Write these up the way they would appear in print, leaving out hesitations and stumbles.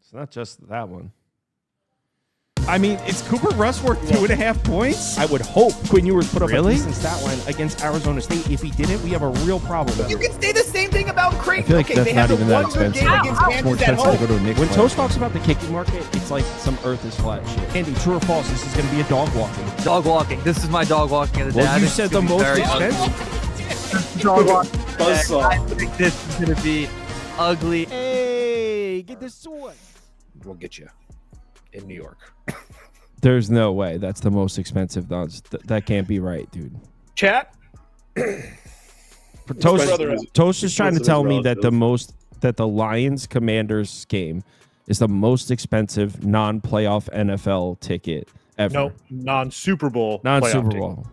It's not just that one. I mean, is Cooper Rush worth 2.5 points? I would hope Quinn Ewers put up a Really? decent stat line against Arizona State. If he didn't, we have a real problem. You can say the same thing about Creighton. I feel like okay, that's they not have even the that one good expensive. game against It's more Kansas at expensive to go home. to a Knicks When playoff Toast talks about the kicking market, it's like some earth is flat shit. Andy, true or false? This is going to be a dog walking. Dog walking. This is my dog walking of the day. Well, I you think said it's the gonna be most very expensive. Dog walking. Buzzsaw. I think this is going to be ugly. Hey, get this one. We'll get you in New York. There's no way that's the most expensive odds. That can't be right, dude. Chat. For Toast is trying to tell me that the Lions Commanders game is the most expensive non-playoff NFL ticket ever. No, non-Super Bowl. Non-Super playoff team. Bowl.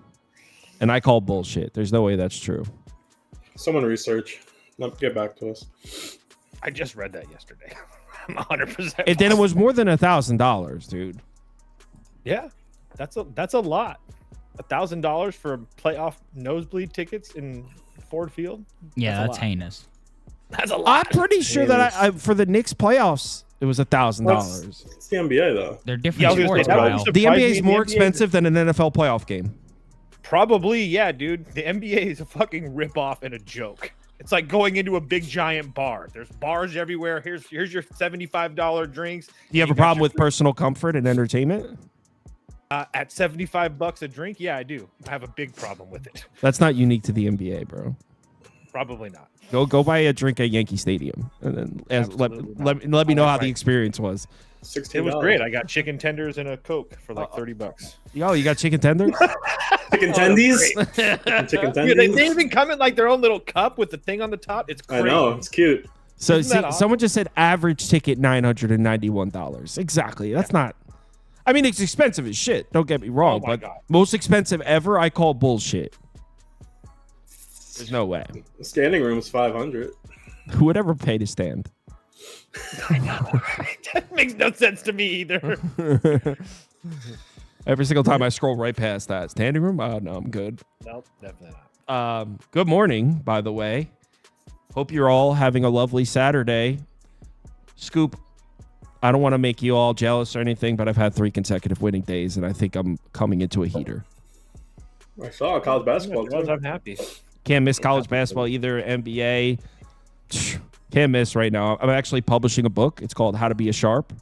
And I call bullshit. There's no way that's true. Someone research. Get back to us. I just read that yesterday. I'm 100%. And then it was more than $1,000, dude. Yeah, that's a lot. $1,000 for playoff nosebleed tickets in Ford Field. Yeah, that's a lot. heinous. That's a lot. I'm pretty sure that I for the Knicks playoffs it was $1,000. It's the NBA though. They're Yeah, I different was gonna say, sports, that Kyle. would The surprise NBA me. is The more NBA expensive than an NFL playoff game. Probably, yeah, dude. The NBA is a fucking ripoff and a joke. It's like going into a big giant bar. There's bars everywhere. Here's your $75 drinks. Do you have a got problem your with personal comfort and entertainment? at $75 a drink? Yeah, I do. I have a big problem with it. That's not unique to the NBA, bro. Probably not. Go buy a drink at Yankee Stadium, and then let me know how the experience was. $16. It was great. I got chicken tenders and a Coke for like $30. Yo, you got chicken tenders? Chicken tendies. Chicken Yeah, they tendies. even come in like their own little cup with the thing on the top. It's I crazy. know it's cute. So Isn't that see, awesome? someone just said average ticket $991. Exactly. That's not. I mean, it's expensive as shit. Don't get me wrong, Oh my but God. most expensive ever, I call bullshit. There's no way. The standing room's $500. Who would ever pay to stand? I know. That makes no sense to me either. Every single time I scroll right past that standing room, oh no, I'm good. Nope, definitely not. Good morning, by the way. Hope you're all having a lovely Saturday. Scoop, I don't want to make you all jealous or anything, but I've had 3 consecutive winning days, and I think I'm coming into a heater. I saw college basketball too. I'm happy. Can't miss college basketball either. NBA. Can't miss right now. I'm actually publishing a book. It's called How to Be a Sharp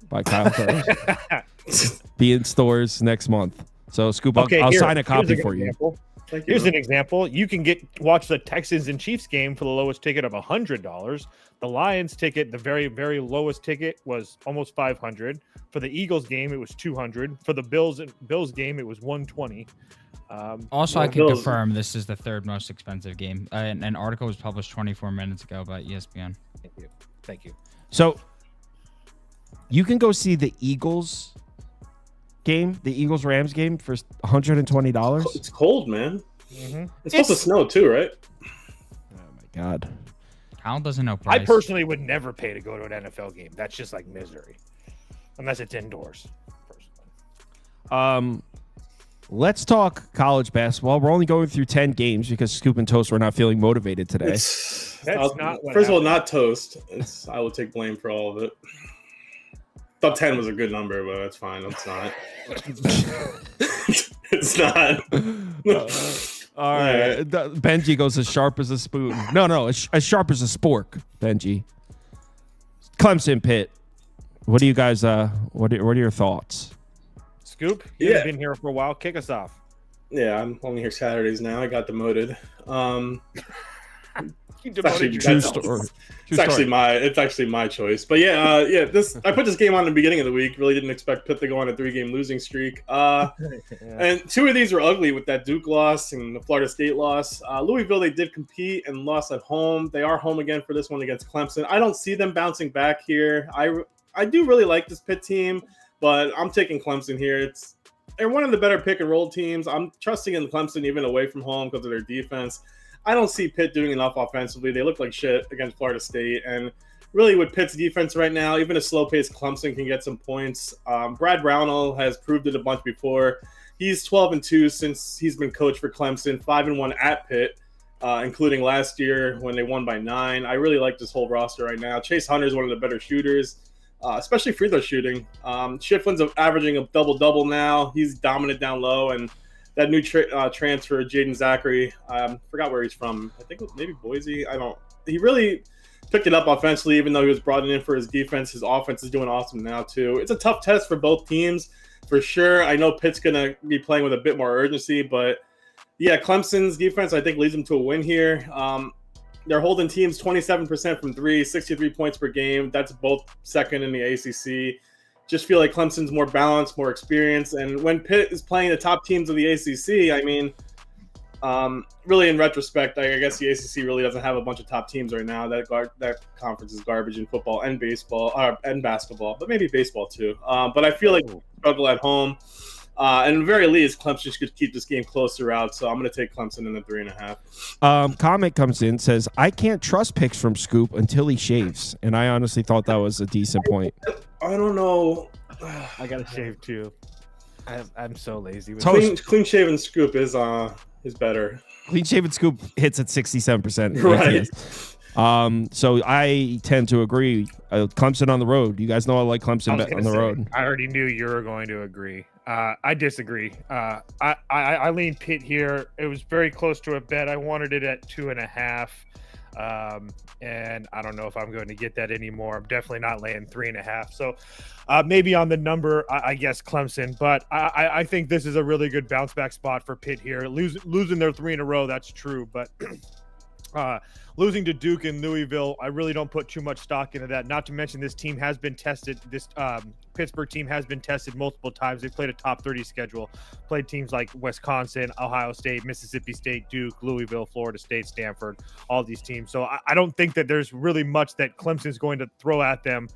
by Kyle Kirms. Be in stores next month. So, Scoop, I'll Here, sign a here's copy an for you. example. Thank you. Here's an example. You can watch the Texans and Chiefs game for the lowest ticket of $100. The Lions ticket, the very, very lowest ticket, was almost $500. For the Eagles game, it was $200. For the Bills game, it was $120. Also, Yeah, I can Bills- confirm this is the 3rd most expensive game. An article was published 24 minutes ago by ESPN. Thank you. So, you can go see the Eagles game, the Eagles-Rams game for $120. It's cold, man. Mm-hmm. It's supposed to snow too, right? Oh, my God. Kyle doesn't know I price. personally would never pay to go to an NFL game. That's just like misery, unless it's indoors. Personally. Let's talk college basketball. We're only going through 10 games because Scoop and Toast were not feeling motivated today. That's not what first of all, happened. not toast. I will take blame for all of it. Thought 10 was a good number, but that's fine. It's not. It's not. All right. Benji goes as sharp as a spoon. No, as sharp as a spork, Benji. Clemson Pitt. What do you guys, what are your thoughts? Scoop, you've been here for a while. Kick us off. Yeah, I'm only here Saturdays now. I got demoted. You demoted True yourself. story. It's actually my choice. But yeah, I put this game on in the beginning of the week. Really didn't expect Pitt to go on a 3-game losing streak. And 2 of these were ugly with that Duke loss and the Florida State loss. Louisville, they did compete and lost at home. They are home again for this one against Clemson. I don't see them bouncing back here. I do really like this Pitt team, but I'm taking Clemson here. They're one of the better pick and roll teams. I'm trusting in Clemson even away from home because of their defense. I don't see Pitt doing enough offensively. They look like shit against Florida State. And really with Pitt's defense right now, even a slow-paced Clemson can get some points. Brad Brownell has proved it a bunch before. He's 12-2 since he's been coach for Clemson, 5-1 at Pitt, including last year when they won by 9. I really like this whole roster right now. Chase Hunter is one of the better shooters. especially free throw shooting. Shiflin's averaging a double-double now. He's dominant down low, and that new transfer, Jaden Zachary, forgot where he's from. I think maybe Boise. He really picked it up offensively, even though he was brought in for his defense. His offense is doing awesome now, too. It's a tough test for both teams, for sure. I know Pitt's going to be playing with a bit more urgency, but yeah, Clemson's defense, I think, leads them to a win here. They're holding teams 27% from three, 63 points per game. That's both second in the ACC. Just feel like Clemson's more balanced, more experienced. And when Pitt is playing the top teams of the ACC, I mean, really in retrospect, I guess the ACC really doesn't have a bunch of top teams right now. That conference is garbage in football and baseball and basketball, but maybe baseball too. But I feel like they struggle at home. And at the very least, Clemson should keep this game close throughout. So I'm going to take Clemson in the 3.5. Comment comes in, says, I can't trust picks from Scoop until he shaves. And I honestly thought that was a decent point. I don't know. I got to shave too. I'm so lazy. Clean shaven Scoop is better. Clean shaven Scoop hits at 67%. Right. So I tend to agree. Clemson on the road. You guys know I like Clemson on the road. I already knew you were going to agree. I disagree. I lean Pitt here. It was very close to a bet. I wanted it at 2.5. And I don't know if I'm going to get that anymore. I'm definitely not laying 3.5. So maybe on the number, I guess Clemson. But I think this is a really good bounce back spot for Pitt here. Losing their 3 in a row, that's true. But losing to Duke and Louisville, I really don't put too much stock into that. Not to mention this team has been tested. This Pittsburgh team has been tested multiple times. They've played a top 30 schedule, played teams like Wisconsin, Ohio State, Mississippi State, Duke, Louisville, Florida State, Stanford, all these teams. So I don't think that there's really much that Clemson's going to throw at them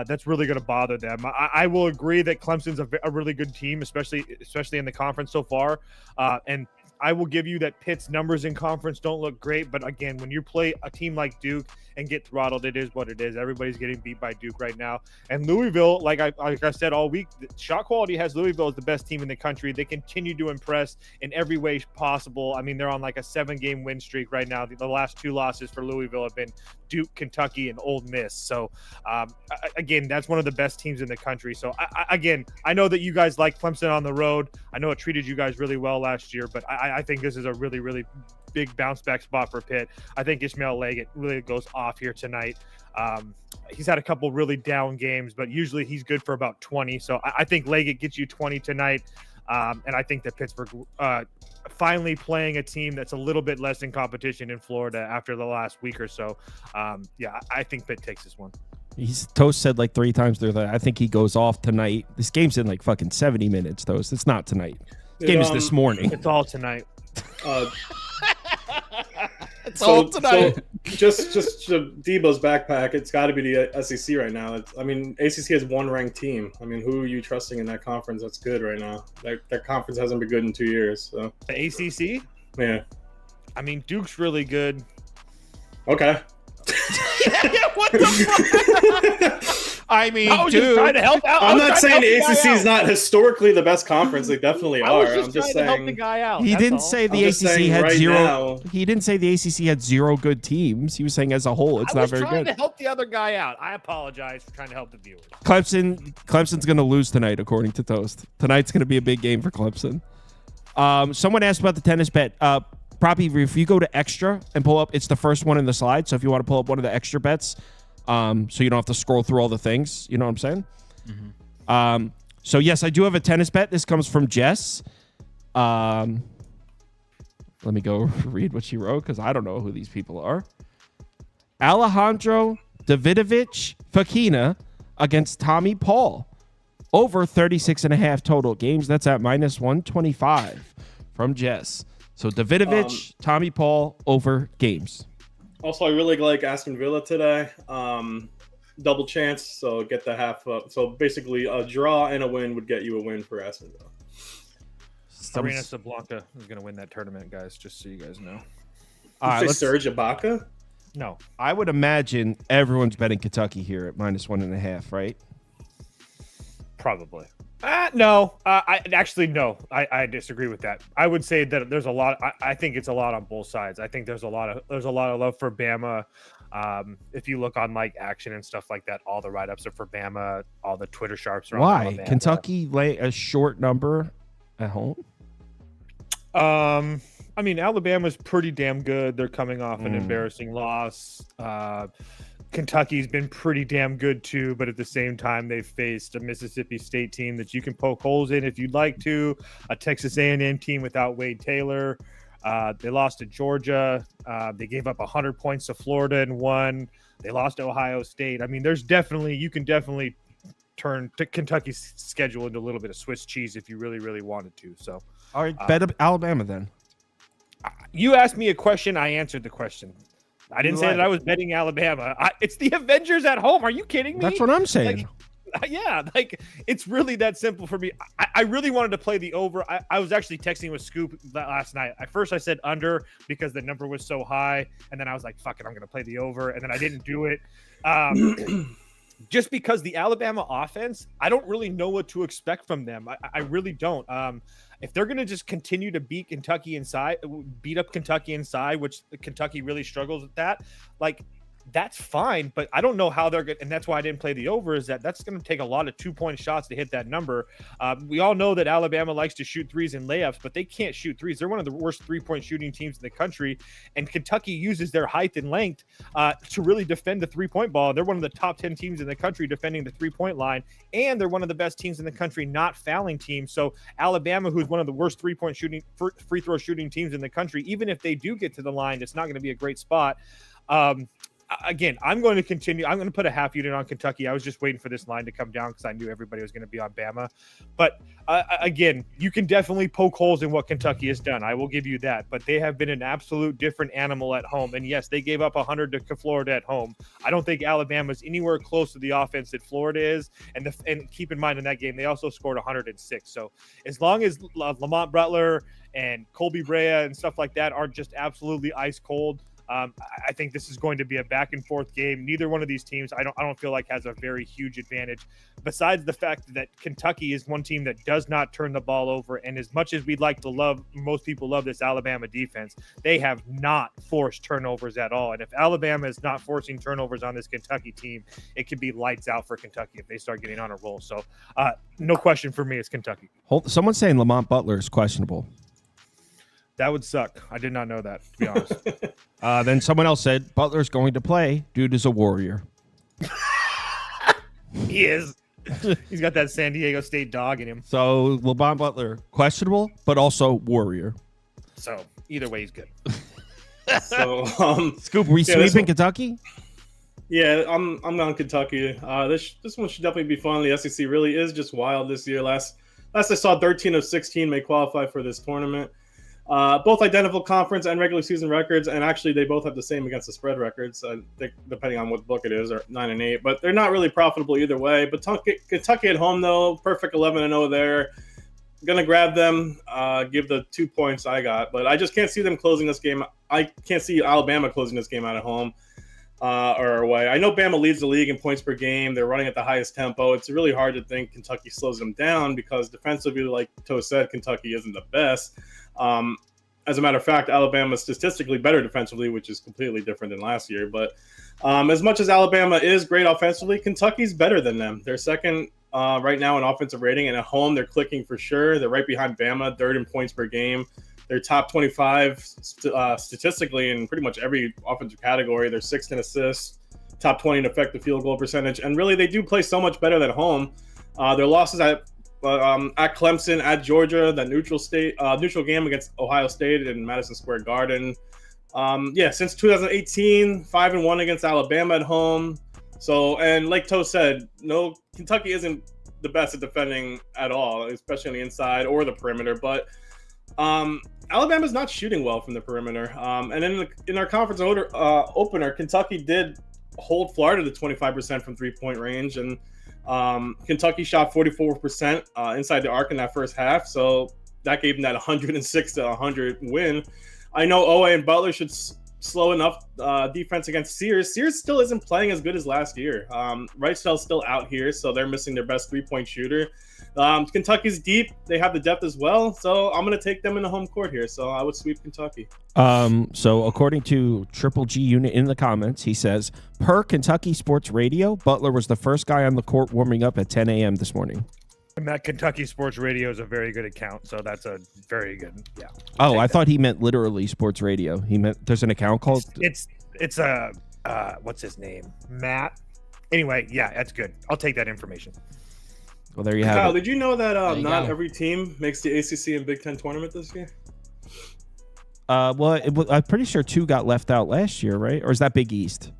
that's really going to bother them. I will agree that Clemson's a really good team, especially in the conference so far. And I will give you that Pitt's numbers in conference don't look great, but again, when you play a team like Duke and get throttled, it is what it is. Everybody's getting beat by Duke right now. And Louisville, like I said all week, shot quality has Louisville as the best team in the country. They continue to impress in every way possible. I mean, they're on like a 7-game win streak right now. The last 2 losses for Louisville have been Duke, Kentucky, and Ole Miss. So again, that's one of the best teams in the country. So I know that you guys like Clemson on the road. I know it treated you guys really well last year, but I think this is a really, really big bounce back spot for Pitt. I think Ishmael Leggett really goes off here tonight. He's had a couple really down games, but usually he's good for about 20. So I think Leggett gets you 20 tonight. And I think that Pittsburgh finally playing a team that's a little bit less in competition in Florida after the last week or so. I think Pitt takes this one. Toast said like 3 times there that I think he goes off tonight. This game's in like fucking 70 minutes, Toast. It's not tonight. This game is this morning. It's all tonight. It's all tonight. So just to Debo's backpack, it's got to be the SEC right now. ACC has 1 ranked team. I mean, who are you trusting in that conference that's good right now? That conference hasn't been good in 2 years. So the ACC? Yeah. I mean, Duke's really good. Okay. What the fuck? I mean, I was just trying to help out. I'm not saying the ACC is not historically the best conference. They definitely are. I'm just trying to help the guy out. He didn't say the ACC had right 0. now. He didn't say the ACC had 0 good teams. He was saying as a whole, it's not very good. I was trying to help the other guy out. I apologize for trying to help the viewers. Clemson's going to lose tonight, according to Toast. Tonight's going to be a big game for Clemson. Someone asked about the tennis bet. Proppy, if you go to extra and pull up, it's the first one in the slide. So if you want to pull up one of the extra bets, so you don't have to scroll through all the things, you know what I'm saying? Mm-hmm. So yes, I do have a tennis bet. This comes from Jess. Let me go read what she wrote because I don't know who these people are. Alejandro Davidovich Fokina against Tommy Paul. Over 36.5 total games. That's at -125 from Jess. So Davidovich, Tommy Paul over games. Also, I really like Aston Villa today. Double chance, so get the half up. So basically, a draw and a win would get you a win for Aston Villa. Arena Sablanca is going to win that tournament, guys, just so you guys know. Did you say Serge Ibaka? No. I would imagine everyone's betting Kentucky here at -1.5, right? Probably. No. No. I disagree with that. I would say that there's a lot. I think it's a lot on both sides. I think there's a lot of love for Bama. If you look on like Action and stuff like that, all the write-ups are for Bama. All the Twitter sharps are on Why? Alabama. Kentucky lay a short number at home? I mean, Alabama's pretty damn good. They're coming off an embarrassing loss. Kentucky's been pretty damn good too, but at the same time, they've faced a Mississippi State team that you can poke holes in if you'd like to, a Texas A&M team without Wade Taylor. They lost to Georgia. They gave up 100 points to Florida and won. They lost to Ohio State. I mean, you can definitely turn Kentucky's schedule into a little bit of Swiss cheese if you really, really wanted to. So, All right, bet Alabama then. You asked me a question. I answered the question. I didn't say that I was betting Alabama. It's the Avengers at home. Are you kidding me? That's what I'm saying. It's really that simple for me. I really wanted to play the over. I was actually texting with Scoop last night. At first I said under because the number was so high, and then I was like, fuck it, I'm going to play the over, and then I didn't do it. Just because the Alabama offense, I don't really know what to expect from them. I really don't. If they're going to just continue to beat up Kentucky inside, which Kentucky really struggles with that, like that's fine. But I don't know how they're going, and that's why I didn't play the over. Is that's going to take a lot of 2-point shots to hit that number. We all know that Alabama likes to shoot threes and layups, but they can't shoot threes. They're one of the worst 3-point shooting teams in the country, and Kentucky uses their height and length to really defend the 3-point ball. They're one of the top 10 teams in the country defending the 3-point line, and they're one of the best teams in the country not fouling teams. So Alabama, who's one of the worst 3-point free throw shooting teams in the country, even if they do get to the line, it's not going to be a great spot. Again, I'm going to continue. I'm going to put a half unit on Kentucky. I was just waiting for this line to come down because I knew everybody was going to be on Bama. But again, you can definitely poke holes in what Kentucky has done. I will give you that. But they have been an absolute different animal at home. And yes, they gave up 100 to Florida at home. I don't think Alabama's anywhere close to the offense that Florida is. And keep in mind in that game, they also scored 106. So as long as Lamont Butler and Colby Brea and stuff like that aren't just absolutely ice cold, I think this is going to be a back and forth game. Neither one of these teams, I don't feel like has a very huge advantage. Besides the fact that Kentucky is one team that does not turn the ball over, and as much as we'd like to most people love this Alabama defense, they have not forced turnovers at all. And if Alabama is not forcing turnovers on this Kentucky team, it could be lights out for Kentucky if they start getting on a roll. So, no question for me, it's Kentucky. Someone's saying Lamont Butler is questionable. That would suck. I did not know that, to be honest. Then someone else said Butler's going to play. Dude is a warrior. He is. He's got that San Diego State dog in him. So Lamont Butler, questionable, but also warrior. So either way, he's good. So, Scoop, we sweeping Kentucky? Yeah, I'm on Kentucky. This one should definitely be fun. The SEC really is just wild this year. Last I saw, 13 of 16 may qualify for this tournament. Both identical conference and regular season records, and actually they both have the same against the spread records. I think depending on what book it is, or 9-8, but they're not really profitable either way. But Kentucky at home though, perfect 11-0 there. Gonna grab them, give the 2 points I got, but I just can't see them closing this game. I can't see Alabama closing this game out at home or away. I know Bama leads the league in points per game. They're running at the highest tempo. It's really hard to think Kentucky slows them down because defensively, like Toe said, Kentucky isn't the best. As a matter of fact, Alabama is statistically better defensively, which is completely different than last year. But as much as Alabama is great offensively, Kentucky's better than them. They're second right now in offensive rating, and at home they're clicking for sure. They're right behind Bama, third in points per game. They're top 25 statistically in pretty much every offensive category. They're sixth in assists, top 20 in effective field goal percentage, and really they do play so much better than home. Their losses at Clemson, at Georgia, that neutral game against Ohio State in Madison Square Garden. Since 2018, 5-1 against Alabama at home. So, and like Toe said, no, Kentucky isn't the best at defending at all, especially on the inside or the perimeter. But Alabama's not shooting well from the perimeter. And in our conference opener, Kentucky did hold Florida to 25% from 3-point range, and Kentucky shot 44% inside the arc in that first half, so that gave them that 106-100 win. I know Owe and Butler should slow enough defense against Sears. Sears still isn't playing as good as last year. Wrightshell's still out here, so they're missing their best 3-point shooter. Kentucky's deep. They have the depth as well, so I'm going to take them in the home court here. So I would sweep Kentucky. So according to Triple G Unit in the comments, he says, per Kentucky Sports Radio, Butler was the first guy on the court warming up at 10 a.m. this morning. And that Kentucky Sports Radio is a very good account, so that's a very good. Yeah. Oh, I thought he meant literally sports radio. He meant there's an account called. It's a what's his name? Matt. Anyway, yeah, that's good. I'll take that information. Well, there you have Kyle, it. did you know that you not go. every team makes the ACC and Big Ten tournament this year? Well, I'm pretty sure 2 got left out last year, right? Or is that Big East?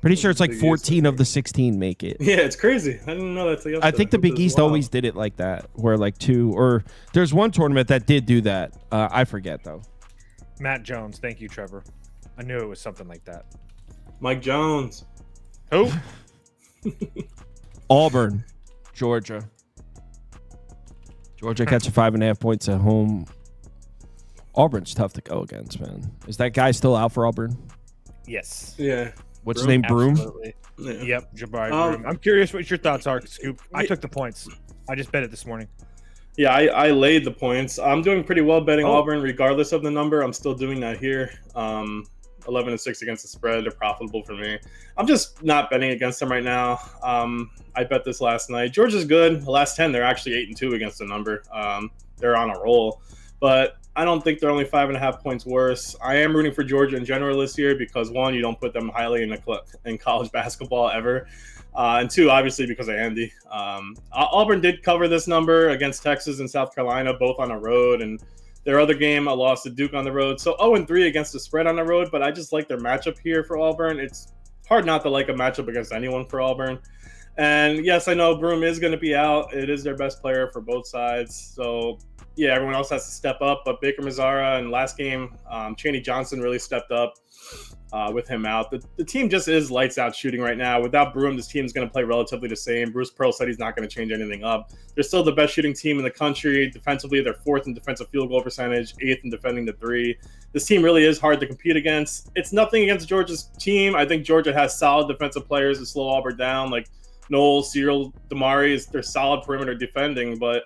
Pretty sure it's like Big East, 14 of the 16 make it. Yeah, it's crazy. I didn't know that. Till I think the yesterday. Big East always did it like that, where like 2 or there's one tournament that did do that. I forget though. Matt Jones. Thank you, Trevor. I knew it was something like that. Mike Jones. Who? Auburn, Georgia. Georgia catching 5.5 points at home. Auburn's tough to go against, man. Is that guy still out for Auburn? Yes. Yeah. What's his name? Broom? Absolutely. Yeah. Yep, Jabari Broom. I'm curious what your thoughts are, Scoop. I took the points. I just bet it this morning. Yeah, I laid the points. I'm doing pretty well betting Oh. Auburn regardless of the number. I'm still doing that here. 11-6 against the spread. They're profitable for me. I'm just not betting against them right now. I bet this last night. Georgia's good. The last 10, they're actually 8-2 against the number. They're on a roll. But I don't think they're only 5.5 points worse. I am rooting for Georgia in general this year because, 1, you don't put them highly in college basketball ever. And 2, obviously, because of Andy. Auburn did cover this number against Texas and South Carolina, both on the road. And their other game, I lost to Duke on the road. So 0-3 against the spread on the road, but I just like their matchup here for Auburn. It's hard not to like a matchup against anyone for Auburn. And yes, I know Broom is going to be out. It is their best player for both sides. So yeah, everyone else has to step up. But Baker Mazzara and last game, Chaney Johnson really stepped up with him out. The team just is lights out shooting right now. Without Broom, this team is going to play relatively the same. Bruce Pearl said he's not going to change anything up. They're still the best shooting team in the country. Defensively, they're 4th in defensive field goal percentage, 8th in defending the 3. This team really is hard to compete against. It's nothing against Georgia's team. I think Georgia has solid defensive players to slow Auburn down, like Noel, Cyril, Damari. They're solid perimeter defending, but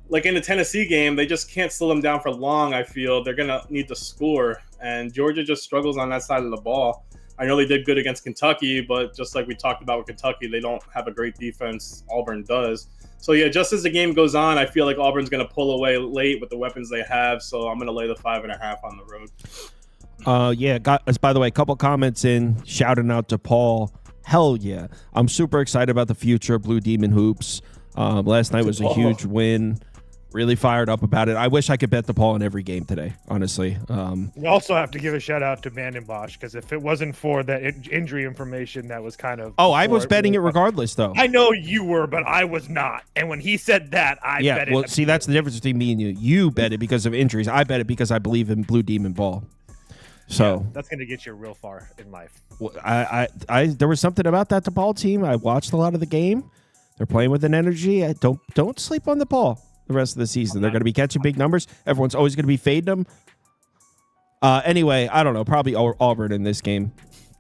like in the Tennessee game, they just can't slow them down for long, I feel. They're going to need to score, and Georgia just struggles on that side of the ball. I know they did good against Kentucky, but just like we talked about with Kentucky, they don't have a great defense. Auburn does. So, yeah, just as the game goes on, I feel like Auburn's going to pull away late with the weapons they have, so I'm going to lay the 5.5 on the road. Yeah, got us, by the way, a couple comments in, shouting out to Paul. Hell yeah. I'm super excited about the future of Blue Demon Hoops. Last night was a huge win. Really fired up about it. I wish I could bet the Paul in every game today, honestly. We also have to give a shout out to Vandenbosch because if it wasn't for that injury information, that was kind of. Oh, I was betting it regardless, though. I know you were, but I was not. And when he said that, I bet it. Well, see, that's the difference between me and you. You bet it because of injuries. I bet it because I believe in Blue Demon ball. So that's going to get you real far in life. I there was something about that DePaul team. I watched a lot of the game. They're playing with an energy. Don't sleep on DePaul the rest of the season. They're going to be catching big numbers. Everyone's always going to be fading them. Anyway, I don't know. Probably Auburn in this game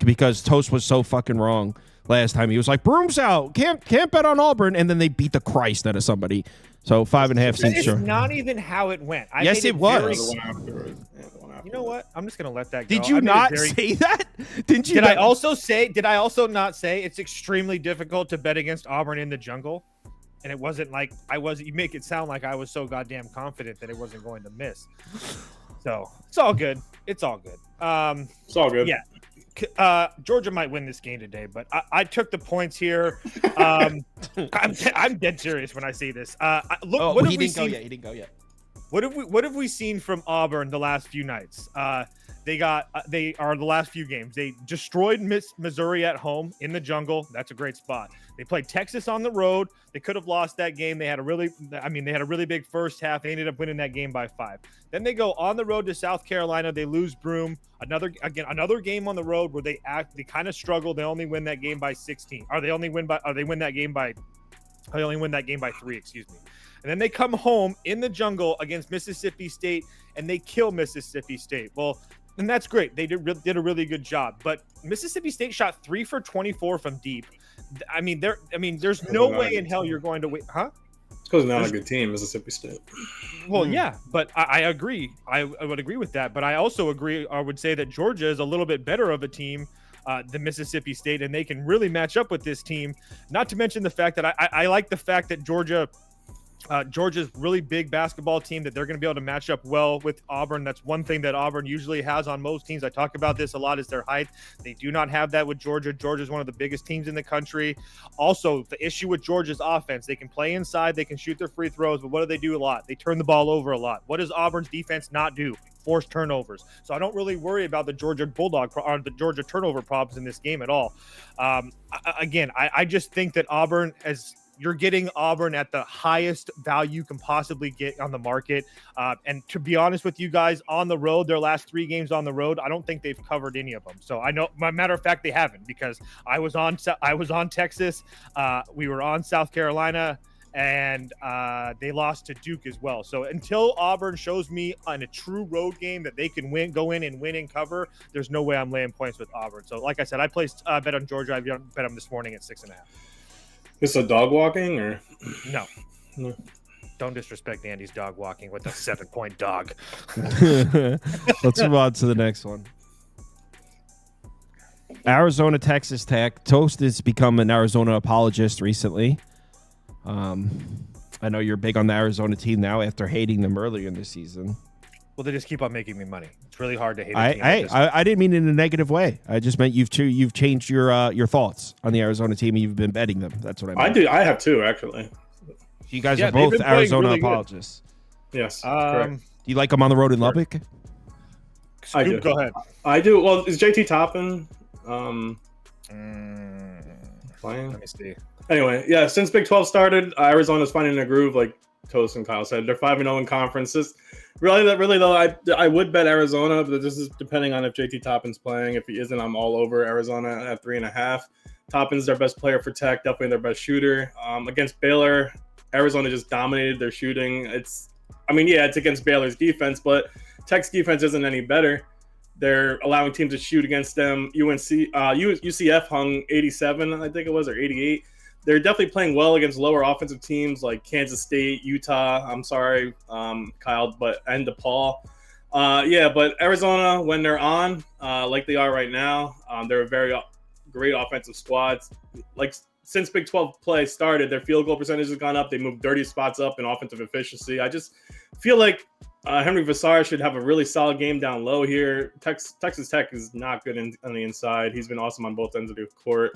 because Toast was so fucking wrong last time. He was like, Broom's out. Can't bet on Auburn. And then they beat the Christ out of somebody. So 5.5 seems It's sure. not even how it went. I Yes, made it was. The one afterwards. Yeah, the one You know what? I'm just going to let that go. Did you not say that? Didn't you? Did I also not say it's extremely difficult to bet against Auburn in the jungle? And it wasn't like you make it sound like I was so goddamn confident that it wasn't going to miss. So it's all good. It's all good. It's all good. Yeah. Georgia might win this game today, but I took the points here. I'm dead serious when I say this. Look, he didn't go yet. What have we seen from Auburn the last few nights? They are the last few games. They destroyed Missouri at home in the jungle. That's a great spot. They played Texas on the road. They could have lost that game. They had a really big first half. They ended up winning that game by 5. Then they go on the road to South Carolina. They lose Broom. Another game on the road where they kind of struggle. They only win that game by 16. They only win that game by 3, excuse me. And then they come home in the jungle against Mississippi State, and they kill Mississippi State. Well, And that's great. They did a really good job. But Mississippi State shot 3 for 24 from deep. There's no way in hell you're going to win, huh? It's because they're not a good team, Mississippi State. Well, yeah, but I agree. I would agree with that. But I also agree. I would say that Georgia is a little bit better of a team than Mississippi State, and they can really match up with this team. Not to mention the fact that I like the fact that Georgia's really big basketball team, that they're going to be able to match up well with Auburn. That's one thing that Auburn usually has on most teams. I talk about this a lot, is their height. They do not have that with Georgia. Georgia's one of the biggest teams in the country. Also, the issue with Georgia's offense, they can play inside, they can shoot their free throws, but what do? A lot. They turn the ball over a lot. What does Auburn's defense not do? Force turnovers. So I don't really worry about the Georgia the Georgia turnover problems in this game at all. I just think that Auburn you're getting Auburn at the highest value you can possibly get on the market. And to be honest with you guys, on the road, their last 3 games on the road, I don't think they've covered any of them. So I know, matter of fact, they haven't, because I was on Texas. We were on South Carolina, and they lost to Duke as well. So until Auburn shows me on a true road game that they can go in and win and cover, there's no way I'm laying points with Auburn. So like I said, I placed bet on Georgia. I bet them this morning at 6.5. It's a dog walking, or no? Don't disrespect Andy's dog walking with a 7-point dog. Let's move on to the next one. Arizona, Texas Tech. Toast has become an Arizona apologist recently. I know you're big on the Arizona team now after hating them earlier in the season. Well, they just keep on making me money. It's really hard to hate. I didn't mean it in a negative way. I just meant you've changed your thoughts on the Arizona team, and you've been betting them. That's what I meant. I have too, actually. You guys are both Arizona really apologists. Yes. Correct. Do you like them on the road in Lubbock? I do. Go ahead. I do. Well, is JT Toppin playing? Let me see. Anyway, yeah, since Big 12 started, Arizona's finding a groove, like Toast and Kyle said. They're 5-0 in conferences. Really though, I would bet Arizona, but this is depending on if JT Toppin's playing. If he isn't, I'm all over Arizona at 3.5. Toppin's their best player for Tech, definitely their best shooter. Against Baylor, Arizona just dominated their shooting. It's against Baylor's defense, but Tech's defense isn't any better. They're allowing teams to shoot against them. UCF hung 87, I think it was, or 88. They're definitely playing well against lower offensive teams like Kansas State, Utah. I'm sorry, Kyle, and DePaul. But Arizona, when they're on, like they are right now, they're a very great offensive squad. Like since Big 12 play started, their field goal percentage has gone up. They moved 30 spots up in offensive efficiency. I just feel like Henry Vassar should have a really solid game down low here. Texas Tech is not good on the inside. He's been awesome on both ends of the court.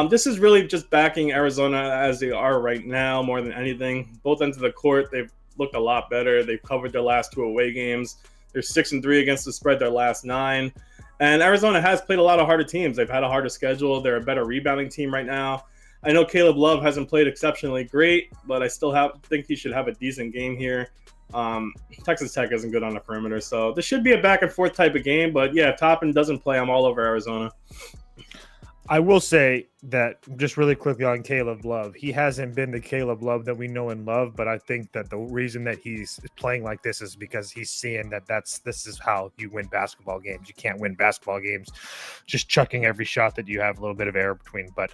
This is really just backing Arizona as they are right now more than anything. Both ends of the court, they've looked a lot better. They've covered their last 2 away games. They're 6-3 against the spread their last 9. And Arizona has played a lot of harder teams. They've had a harder schedule. They're a better rebounding team right now. I know Caleb Love hasn't played exceptionally great, but I still think he should have a decent game here. Texas Tech isn't good on the perimeter, so this should be a back and forth type of game. But yeah, if Toppin doesn't play, I'm all over Arizona. I will say that just really quickly on Caleb Love, he hasn't been the Caleb Love that we know and love, but I think that the reason that he's playing like this is because he's seeing that this is how you win basketball games. You can't win basketball games just chucking every shot that you have a little bit of air between. But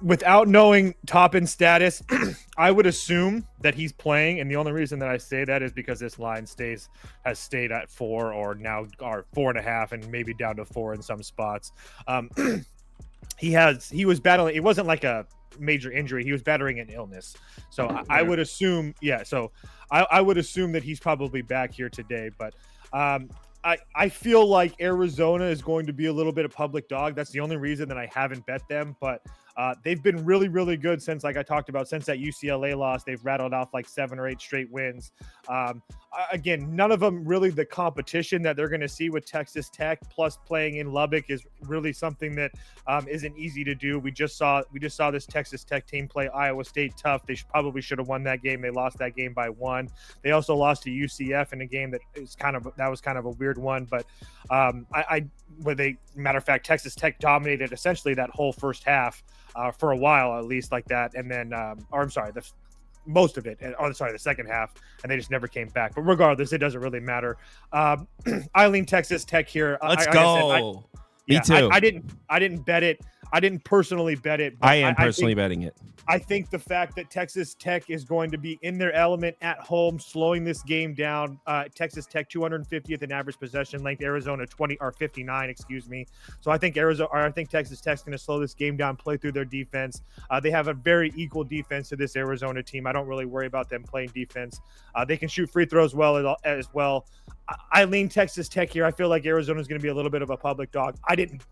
without knowing Toppin's status, I would assume that he's playing, and the only reason that I say that is because this line has stayed at 4 or now are 4.5 and maybe down to 4 in some spots. He was battling. It wasn't like a major injury. He was battering an illness. So I would assume, I would assume that he's probably back here today, but I feel like Arizona is going to be a little bit of public dog. That's the only reason that I haven't bet them, but they've been really, really good since, like I talked about, since that UCLA loss. They've rattled off like 7 or 8 straight wins. Again, none of them really the competition that they're going to see with Texas Tech. Plus, playing in Lubbock is really something that isn't easy to do. We just saw this Texas Tech team play Iowa State tough. They probably should have won that game. They lost that game by 1. They also lost to UCF in a game that was kind of a weird one. But matter of fact, Texas Tech dominated essentially that whole first half. For a while, at least like that. And then, most of it. The second half, and they just never came back. But regardless, it doesn't really matter. I lean Texas Tech here. Let's like go. Me too. I didn't bet it. I didn't personally bet it. I am personally betting it. I think the fact that Texas Tech is going to be in their element at home, slowing this game down. Texas Tech 250th in average possession length, Arizona 59, excuse me. So I think Texas Tech's going to slow this game down, play through their defense. They have a very equal defense to this Arizona team. I don't really worry about them playing defense. They can shoot free throws as well. I lean Texas Tech here. I feel like Arizona is going to be a little bit of a public dog. I didn't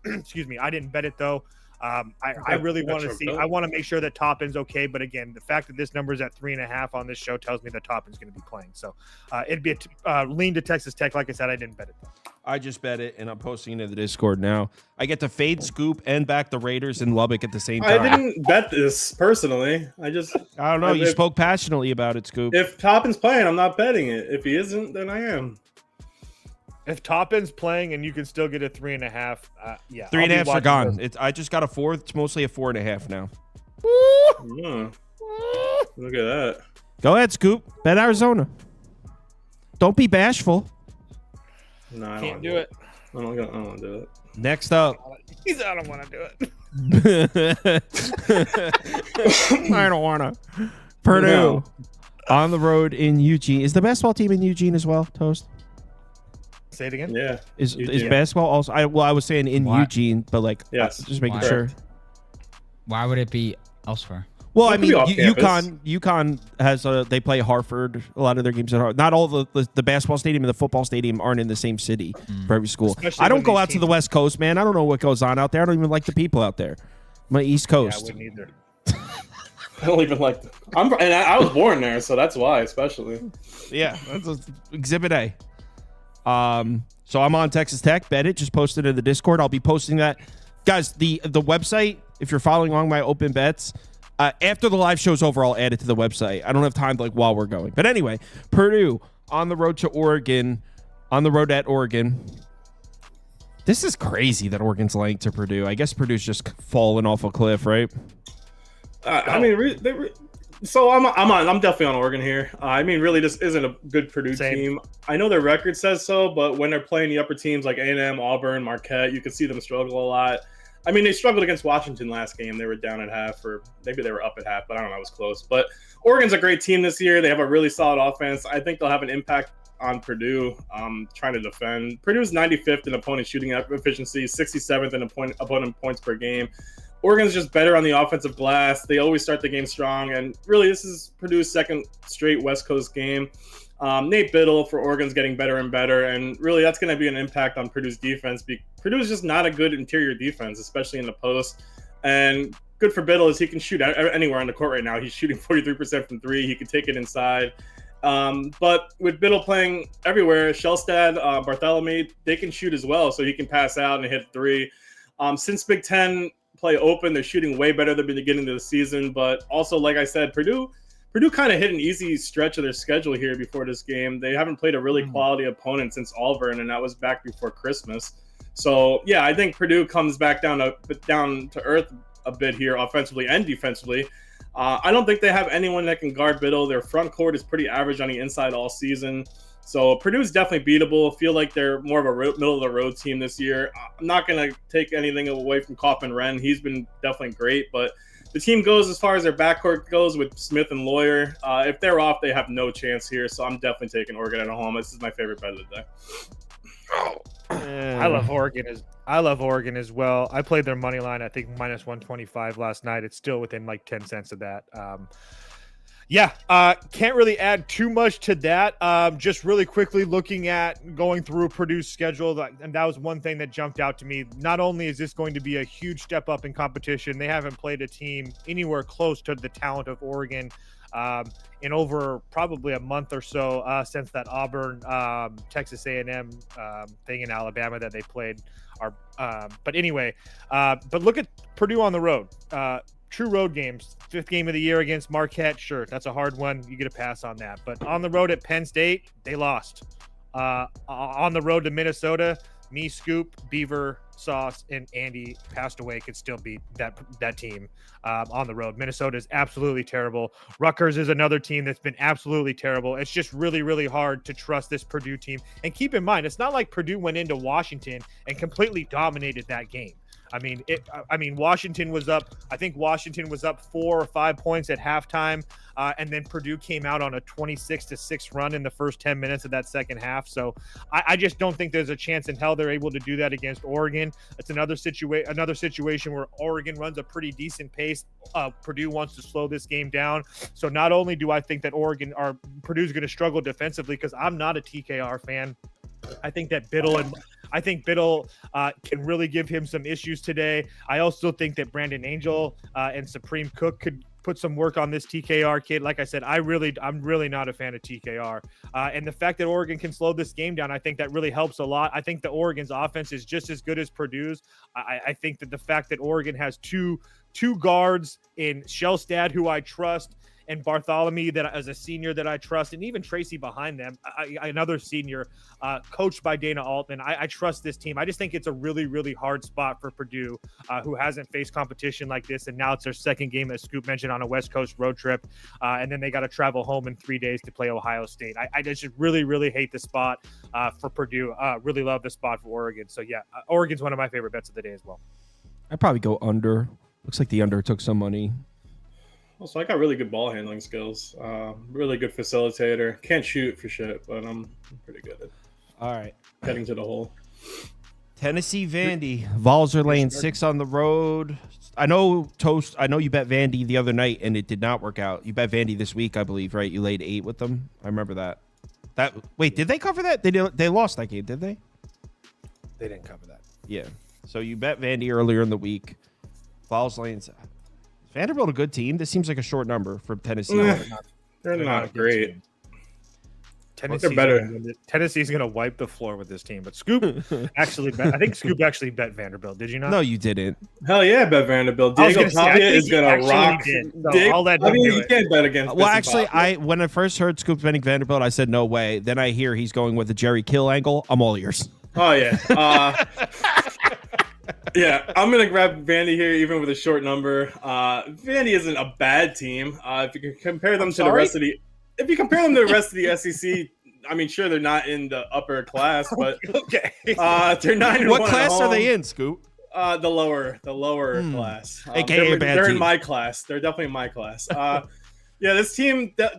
bet it though. I really want to see. I want to make sure that Toppin's okay. But again, the fact that this number is at 3.5 on this show tells me that Toppin's going to be playing. So it'd be a lean to Texas Tech. Like I said, I didn't bet it though. I just bet it, and I'm posting it in the Discord now. I get to fade Scoop and back the Raiders in Lubbock at the same time. I didn't bet this personally. I don't know. You spoke passionately about it, Scoop. If Toppin's playing, I'm not betting it. If he isn't, then I am. If Toppin's playing and you can still get a 3.5, 3.5s are gone. I just got a 4. It's mostly a 4.5 now. Look at that. Go ahead, Scoop. Bet Arizona. Don't be bashful. No, I Can't do it. I don't want to do it. Next up. I don't want to do it. I don't want to. Purdue. No. On the road in Eugene. Is the basketball team in Eugene as well, Toast? Say it again. Yeah. Is basketball also? I was saying in Eugene, but like, yes, just making Why? sure. Why would it be elsewhere? Well, It I could be mean, off campus. UConn has they play Hartford. A lot of their games at Hartford. Not all the basketball stadium and the football stadium aren't in the same city for every school. Especially I don't when go these out to the teams- West Coast, man. I don't know what goes on out there. I don't even like the people out there. I'm East Yeah, I Coast. wouldn't either. I don't even like them. I was born there, so that's why, especially. Yeah, that's Exhibit A. So I'm on Texas Tech. Bet it. Just posted it in the Discord. I'll be posting that, guys. The website. If you're following along my open bets, after the live show's over, I'll add it to the website. I don't have time while we're going. But anyway, Purdue on the road to Oregon, on the road at Oregon. This is crazy that Oregon's laying to Purdue. I guess Purdue's just falling off a cliff, right? I mean, I'm definitely on Oregon here. I mean, really, this isn't a good Purdue team. I know their record says so, but when they're playing the upper teams like A&M, Auburn, Marquette, you can see them struggle a lot. I mean, they struggled against Washington last game. They were down at half, or maybe they were up at half, but I don't know. It was close. But Oregon's a great team this year. They have a really solid offense. I think they'll have an impact on Purdue trying to defend. Purdue's 95th in opponent shooting efficiency, 67th in opponent points per game. Oregon's just better on the offensive glass. They always start the game strong, and really this is Purdue's second straight West Coast game. Nate Biddle for Oregon's getting better and better, and really that's going to be an impact on Purdue's defense. Purdue is just not a good interior defense, especially in the post. And good for Biddle is he can shoot anywhere on the court right now. He's shooting 43% from three. He can take it inside. But with Biddle playing everywhere, Shellstad, Bartholomew, they can shoot as well, so he can pass out and hit three. Since Big Ten play open, they're shooting way better than the beginning of the season. But also, like I said, Purdue kind of hit an easy stretch of their schedule here before this game. They haven't played a really quality opponent since Auburn, and that was back before Christmas. So yeah, I think Purdue comes back down to earth a bit here, offensively and defensively. I don't think they have anyone that can guard Biddle. Their front court is pretty average on the inside all season. So Purdue's definitely beatable. I feel like they're more of a middle-of-the-road team this year. I'm not going to take anything away from Kaufman-Wren. He's been definitely great, but the team goes as far as their backcourt goes with Smith and Lawyer. If they're off, they have no chance here, so I'm definitely taking Oregon at home. This is my favorite bet of the day. I love Oregon as well. I played their money line, I think minus 125 last night. It's still within like 10 cents of that. Can't really add too much to that. Just really quickly looking at going through Purdue's schedule, and that was one thing that jumped out to me. Not only is this going to be a huge step up in competition, they haven't played a team anywhere close to the talent of Oregon in over probably a month or so since that Auburn, Texas A&M thing in Alabama that they played. But look at Purdue on the road. True road games. 5th game of the year against Marquette. Sure, that's a hard one. You get a pass on that. But on the road at Penn State, they lost. On the road to Minnesota, me, Scoop, Beaver, Sauce, and Andy passed away could still beat that team on the road. Minnesota is absolutely terrible. Rutgers is another team that's been absolutely terrible. It's just really, really hard to trust this Purdue team. And keep in mind, it's not like Purdue went into Washington and completely dominated that game. I mean, Washington was up. I think Washington was up 4 or 5 points at halftime, and then Purdue came out on a 26-6 run in the first 10 minutes of that second half. So I just don't think there's a chance in hell they're able to do that against Oregon. It's another situation where Oregon runs a pretty decent pace. Purdue wants to slow this game down. So not only do I think that Purdue's going to struggle defensively, because I'm not a TKR fan. I think that Biddle can really give him some issues today. I also think that Brandon Angel and Supreme Cook could put some work on this TKR kid. Like I said, I'm really not a fan of TKR. And the fact that Oregon can slow this game down, I think that really helps a lot. I think the Oregon's offense is just as good as Purdue's. I think that the fact that Oregon has two guards in Shellstad, who I trust, and Bartholomew, that as a senior that I trust, and even Tracy behind them, another senior, coached by Dana Altman. I trust this team. I just think it's a really, really hard spot for Purdue, who hasn't faced competition like this, and now it's their second game, as Scoop mentioned, on a West Coast road trip, and then they got to travel home in 3 days to play Ohio State. I just really, really hate the spot for Purdue. Really love the spot for Oregon. So, yeah, Oregon's one of my favorite bets of the day as well. I'd probably go under. Looks like the under took some money. Also, I got really good ball handling skills. Really good facilitator. Can't shoot for shit, but I'm pretty good at All right. getting to the hole. Tennessee Vandy. Vols are laying 6 on the road. I know you bet Vandy the other night and it did not work out. You bet Vandy this week, I believe, right? You laid 8 with them. I remember that. Wait, did they cover that? They lost that game, did they? They didn't cover that. Yeah. So you bet Vandy earlier in the week. Vols laying. Vanderbilt a good team. This seems like a short number for Tennessee. They're not great. Tennessee's going to wipe the floor with this team. But Scoop actually bet. I think Scoop actually bet Vanderbilt. Did you not? No, you didn't. Hell yeah, bet Vanderbilt. Diego Pavia is going to rock. I'll let him do you it. can't bet against. Well, actually, when I first heard Scoop betting Vanderbilt, I said no way. Then I hear he's going with the Jerry Kill angle. I'm all ears. Oh yeah. Yeah, I'm gonna grab Vandy here, even with a short number. Vandy isn't a bad team. If you can compare them to the rest of the SEC, I mean, sure they're not in the upper class, but okay. They're 9-1. What class are they in, Scoop? The lower class. AKA a bad they're team. in my class. They're definitely in my class. Yeah, this team they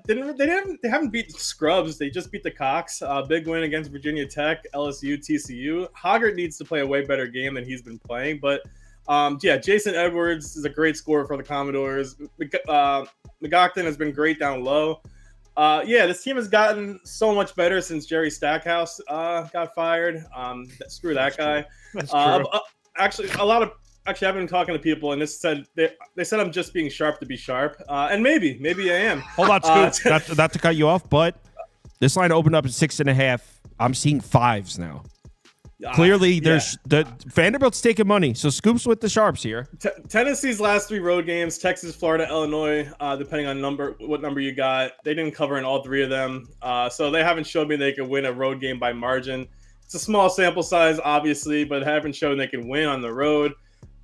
haven't beat scrubs. They just beat the Cox. Big win against Virginia Tech, LSU, TCU. Hoggart needs to play a way better game than he's been playing. But yeah, Jason Edwards is a great scorer for the Commodores. McGoughton has been great down low. Yeah, this team has gotten so much better since Jerry Stackhouse got fired. Screw that guy. That's true. Actually, I've been talking to people, and they said I'm just being sharp to be sharp, and maybe I am. Hold on, Scoop. Not to cut you off, but this line opened up at 6.5. I'm seeing 5s now. Clearly, the Vanderbilt's taking money, so Scoop's with the sharps here. Tennessee's last 3 road games: Texas, Florida, Illinois. Depending on what number you got, they didn't cover in all 3 of them, so they haven't showed me they could win a road game by margin. It's a small sample size, obviously, but haven't shown they can win on the road.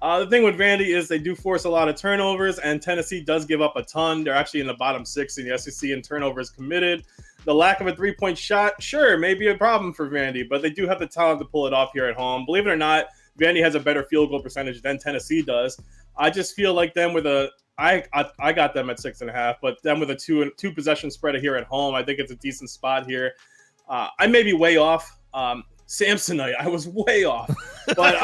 The thing with Vandy is they do force a lot of turnovers, and Tennessee does give up a ton. They're actually in the bottom 6 in the SEC in turnovers committed. The lack of a 3-point shot, sure, may be a problem for Vandy, but they do have the talent to pull it off here at home. Believe it or not, Vandy has a better field goal percentage than Tennessee does. I just feel like them with I got them at 6.5, but them with a two possession spread here at home, I think it's a decent spot here. I may be way off. Samsonite, I was way off, but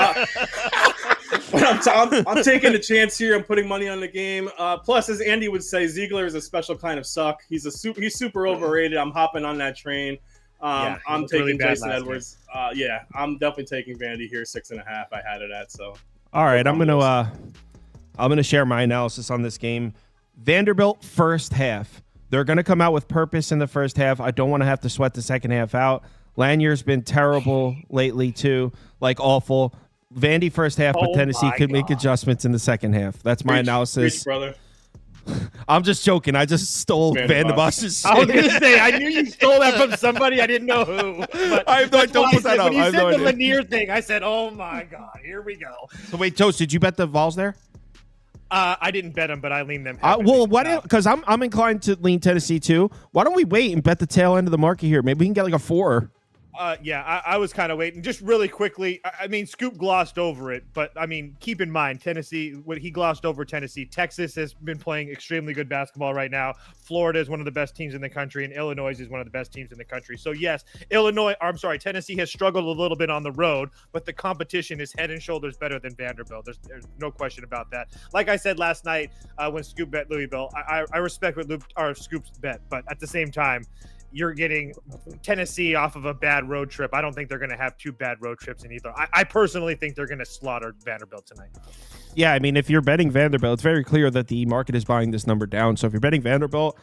I'm taking a chance here. I'm putting money on the game. Plus, as Andy would say, Ziegler is a special kind of suck. He's super overrated. I'm hopping on that train. I'm taking really Jason Edwards. Yeah, I'm definitely taking Vandy here 6.5. I had it at so. All right, I'm gonna share my analysis on this game. Vanderbilt first half. They're gonna come out with purpose in the first half. I don't want to have to sweat the second half out. Lanier's been terrible lately too, like awful. Vandy first half, but Tennessee could make adjustments in the second half. That's my analysis. Preach, brother. I'm just joking. I just stole Van Van der der Bosch. Bosch's I was shit. gonna say I knew you stole that from somebody. I didn't know who. But I have no that's idea. why Don't put that up. when you I have said no the idea. Lanier thing, I said, "Oh my god, here we go." So wait, Toast, did you bet the Vols there? I didn't bet them, but I leaned them. Well, because I'm inclined to lean Tennessee too. Why don't we wait and bet the tail end of the market here? Maybe we can get like a 4. Yeah, I was kind of waiting. Just really quickly, I mean, Scoop glossed over it, but I mean, keep in mind, Tennessee, when he glossed over Tennessee, Texas has been playing extremely good basketball right now. Florida is one of the best teams in the country, and Illinois is one of the best teams in the country. So yes, Tennessee has struggled a little bit on the road, but the competition is head and shoulders better than Vanderbilt. There's no question about that. Like I said last night when Scoop bet Louisville, I respect what Scoop's bet, but at the same time, you're getting Tennessee off of a bad road trip. I don't think they're going to have 2 bad road trips in either. I personally think they're going to slaughter Vanderbilt tonight. Yeah, I mean, if you're betting Vanderbilt, it's very clear that the market is buying this number down. So if you're betting Vanderbilt,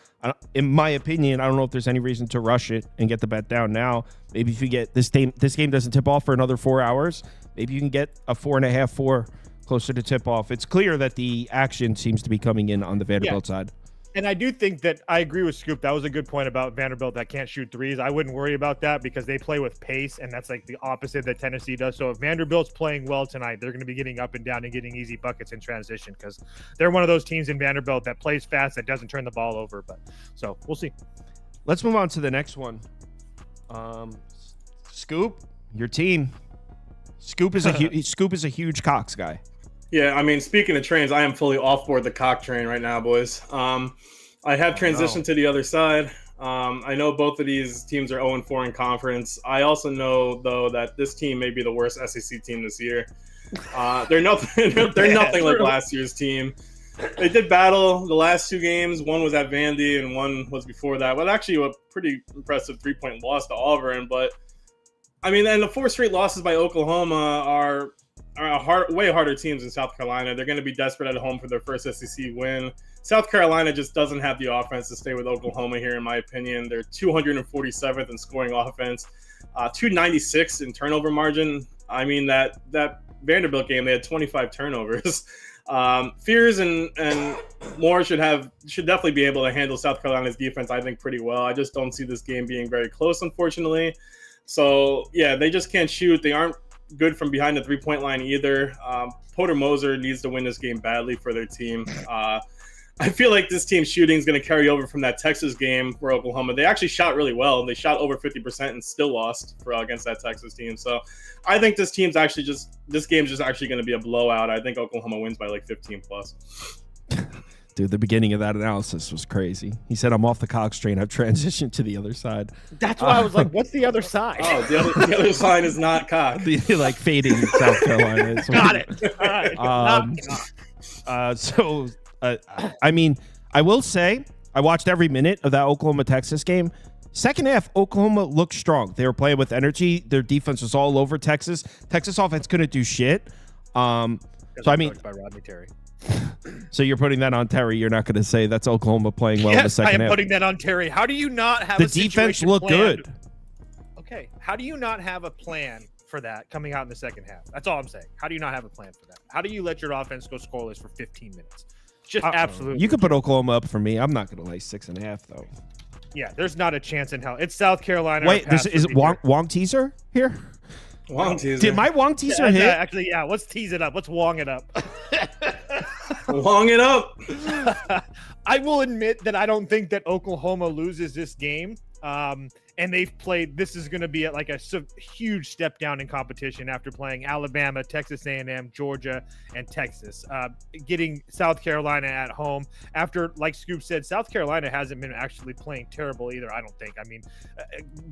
in my opinion, I don't know if there's any reason to rush it and get the bet down now. Maybe if you get this game doesn't tip off for another 4 hours, maybe you can get a 4.5, 4 closer to tip off. It's clear that the action seems to be coming in on the Vanderbilt side. And I do think that I agree with Scoop. That was a good point about Vanderbilt that can't shoot threes. I wouldn't worry about that because they play with pace, and that's like the opposite that Tennessee does. So if Vanderbilt's playing well tonight, they're going to be getting up and down and getting easy buckets in transition because they're one of those teams in Vanderbilt that plays fast, that doesn't turn the ball over. But so we'll see. Let's move on to the next one. Scoop, your team. Scoop is a huge Cox guy. Yeah, I mean, speaking of trains, I am fully off board the cock train right now, boys. I have transitioned to the other side. I know both of these teams are 0-4 in conference. I also know, though, that this team may be the worst SEC team this year. They're nothing. They're nothing like last year's team. They did battle the last 2 games. One was at Vandy, and one was before that. Well, actually, a pretty impressive 3-point loss to Auburn. But I mean, and the 4 straight losses by Oklahoma are way harder teams in South Carolina. They're going to be desperate at home for their first SEC win. South Carolina just doesn't have the offense to stay with Oklahoma here, in my opinion. They're 247th in scoring offense, 296 in turnover margin. I mean, that Vanderbilt game, they had 25 turnovers. Fears and Moore should definitely be able to handle South Carolina's defense, I think, pretty well. I just don't see this game being very close, unfortunately. So, yeah, they just can't shoot. They aren't good from behind the 3-point line either. Porter Moser needs to win this game badly for their team. I feel like this team's shooting is going to carry over from that Texas game for Oklahoma. They actually shot really well. They shot over 50% and still lost against that Texas team. So I think this game's just actually going to be a blowout. I think Oklahoma wins by like 15 plus. Dude, the beginning of that analysis was crazy. He said, I'm off the Cox train. I've transitioned to the other side. That's why I was like, what's the other side? Oh, the other side is not Cox. Like fading South Carolina. Got it. All right. I mean, I will say I watched every minute of that Oklahoma-Texas game. Second half, Oklahoma looked strong. They were playing with energy. Their defense was all over Texas. Texas offense couldn't do shit. So I mean, by Rodney Terry. So you're putting that on Terry. You're not going to say that's Oklahoma playing well in the second half. I am putting that on Terry. How do you not have the a defense situation looked planned? good? Okay. How do you not have a plan for that coming out in the second half? That's all I'm saying. How do you not have a plan for that? How do you let your offense go scoreless for 15 minutes? Just absolutely. You could put Oklahoma up for me. I'm not going to lay 6.5 though. Yeah, there's not a chance in hell. It's South Carolina. Wait, is it Wong teaser here? Wong teaser. Did my Wong teaser hit? Actually, yeah. Let's tease it up. Let's Wong it up. Wong it up. I will admit that I don't think that Oklahoma loses this game. And they've played. This is going to be like a huge step down in competition after playing Alabama, Texas A&M, Georgia, and Texas. Getting South Carolina at home after, like Scoop said, South Carolina hasn't been actually playing terrible either. I don't think. I mean,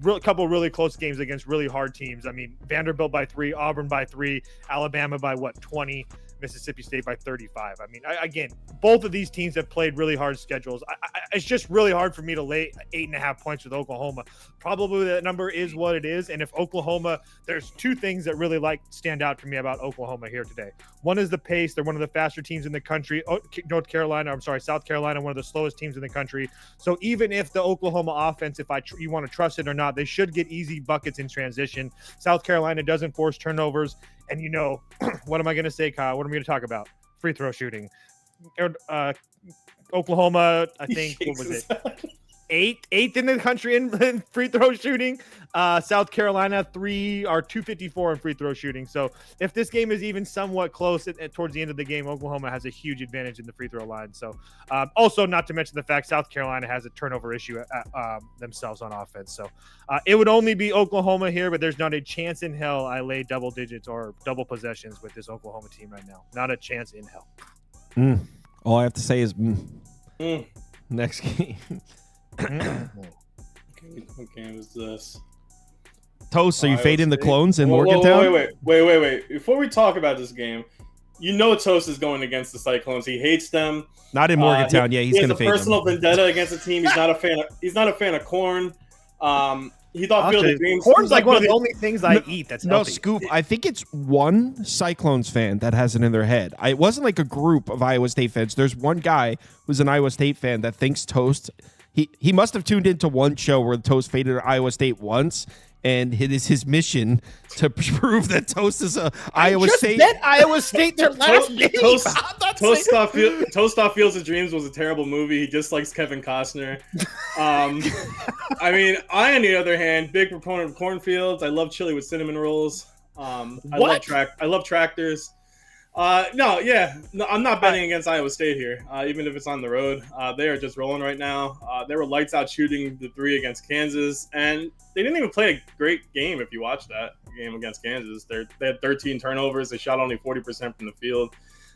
a couple really close games against really hard teams. I mean, Vanderbilt by 3, Auburn by 3, Alabama by 20. Mississippi State by 35. I mean, again, both of these teams have played really hard schedules. It's just really hard for me to lay 8.5 points with Oklahoma. Probably that number is what it is. And if Oklahoma, there's 2 things that really stand out to me about Oklahoma here today. One is the pace. They're one of the faster teams in the country. South Carolina, one of the slowest teams in the country. So even if the Oklahoma offense, you want to trust it or not, they should get easy buckets in transition. South Carolina doesn't force turnovers. And what am I going to say, Kyle? What am I going to talk about? Free throw shooting. Oklahoma, I think, what was it? Eighth in the country in free throw shooting. South Carolina 254 in free throw shooting. So if this game is even somewhat close towards the end of the game, Oklahoma has a huge advantage in the free throw line. So also, not to mention the fact South Carolina has a turnover issue themselves on offense. So it would only be Oklahoma here, but there's not a chance in hell I lay double digits or double possessions with this Oklahoma team right now. Not a chance in hell. All I have to say is next game. What game is this? Toast, are you Iowa fading the State? clones in Whoa, Morgantown? Wait. Before we talk about this game, you know Toast is going against the Cyclones. He hates them. Not in Morgantown. He's he going to has a fade personal them. vendetta against the team. He's not a fan of corn. He thought Field of Dreams. Corn's like one of the only things I eat that's No, healthy. Scoop, I think it's one Cyclones fan that has it in their head. It wasn't like a group of Iowa State fans. There's one guy who's an Iowa State fan that thinks Toast. He must have tuned into one show where Toast faded Iowa State once, and it is his mission to prove that Toast is a Iowa State. Bet Iowa State their last game. Toast Off Fields of Dreams was a terrible movie. He just likes Kevin Costner. I mean, I, on the other hand, big proponent of cornfields. I love chili with cinnamon rolls. I love tractors. I'm not betting against Iowa State here, even if it's on the road. They are just rolling right now. They were lights out shooting the three against Kansas, and they didn't even play a great game if you watch that game against Kansas. They had 13 turnovers. They shot only 40% from the field,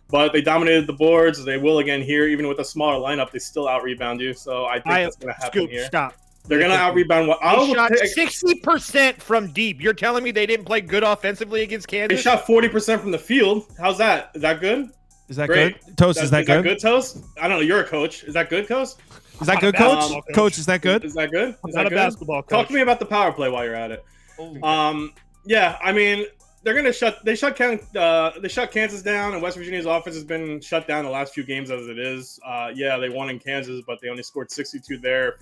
but they dominated the boards. They will again here, even with a smaller lineup. They still out-rebound you, so I think that's going to happen here. Stop. They're going to out-rebound. They shot 60% from deep. You're telling me they didn't play good offensively against They Kansas? shot 40% from the field. How's that? Is that good? Is that Great. good? Toast, is that good? Is that good, Toast? I don't know. You're a coach. Is that good, Toast? Is that good, Coach? Coach, is that good? Is that good? Is Not that a good? basketball coach. Talk to me about the power play while you're at it. Yeah, I mean, they shut Kansas down, and West Virginia's offense has been shut down the last few games as it is. They won in Kansas, but they only scored 62 there,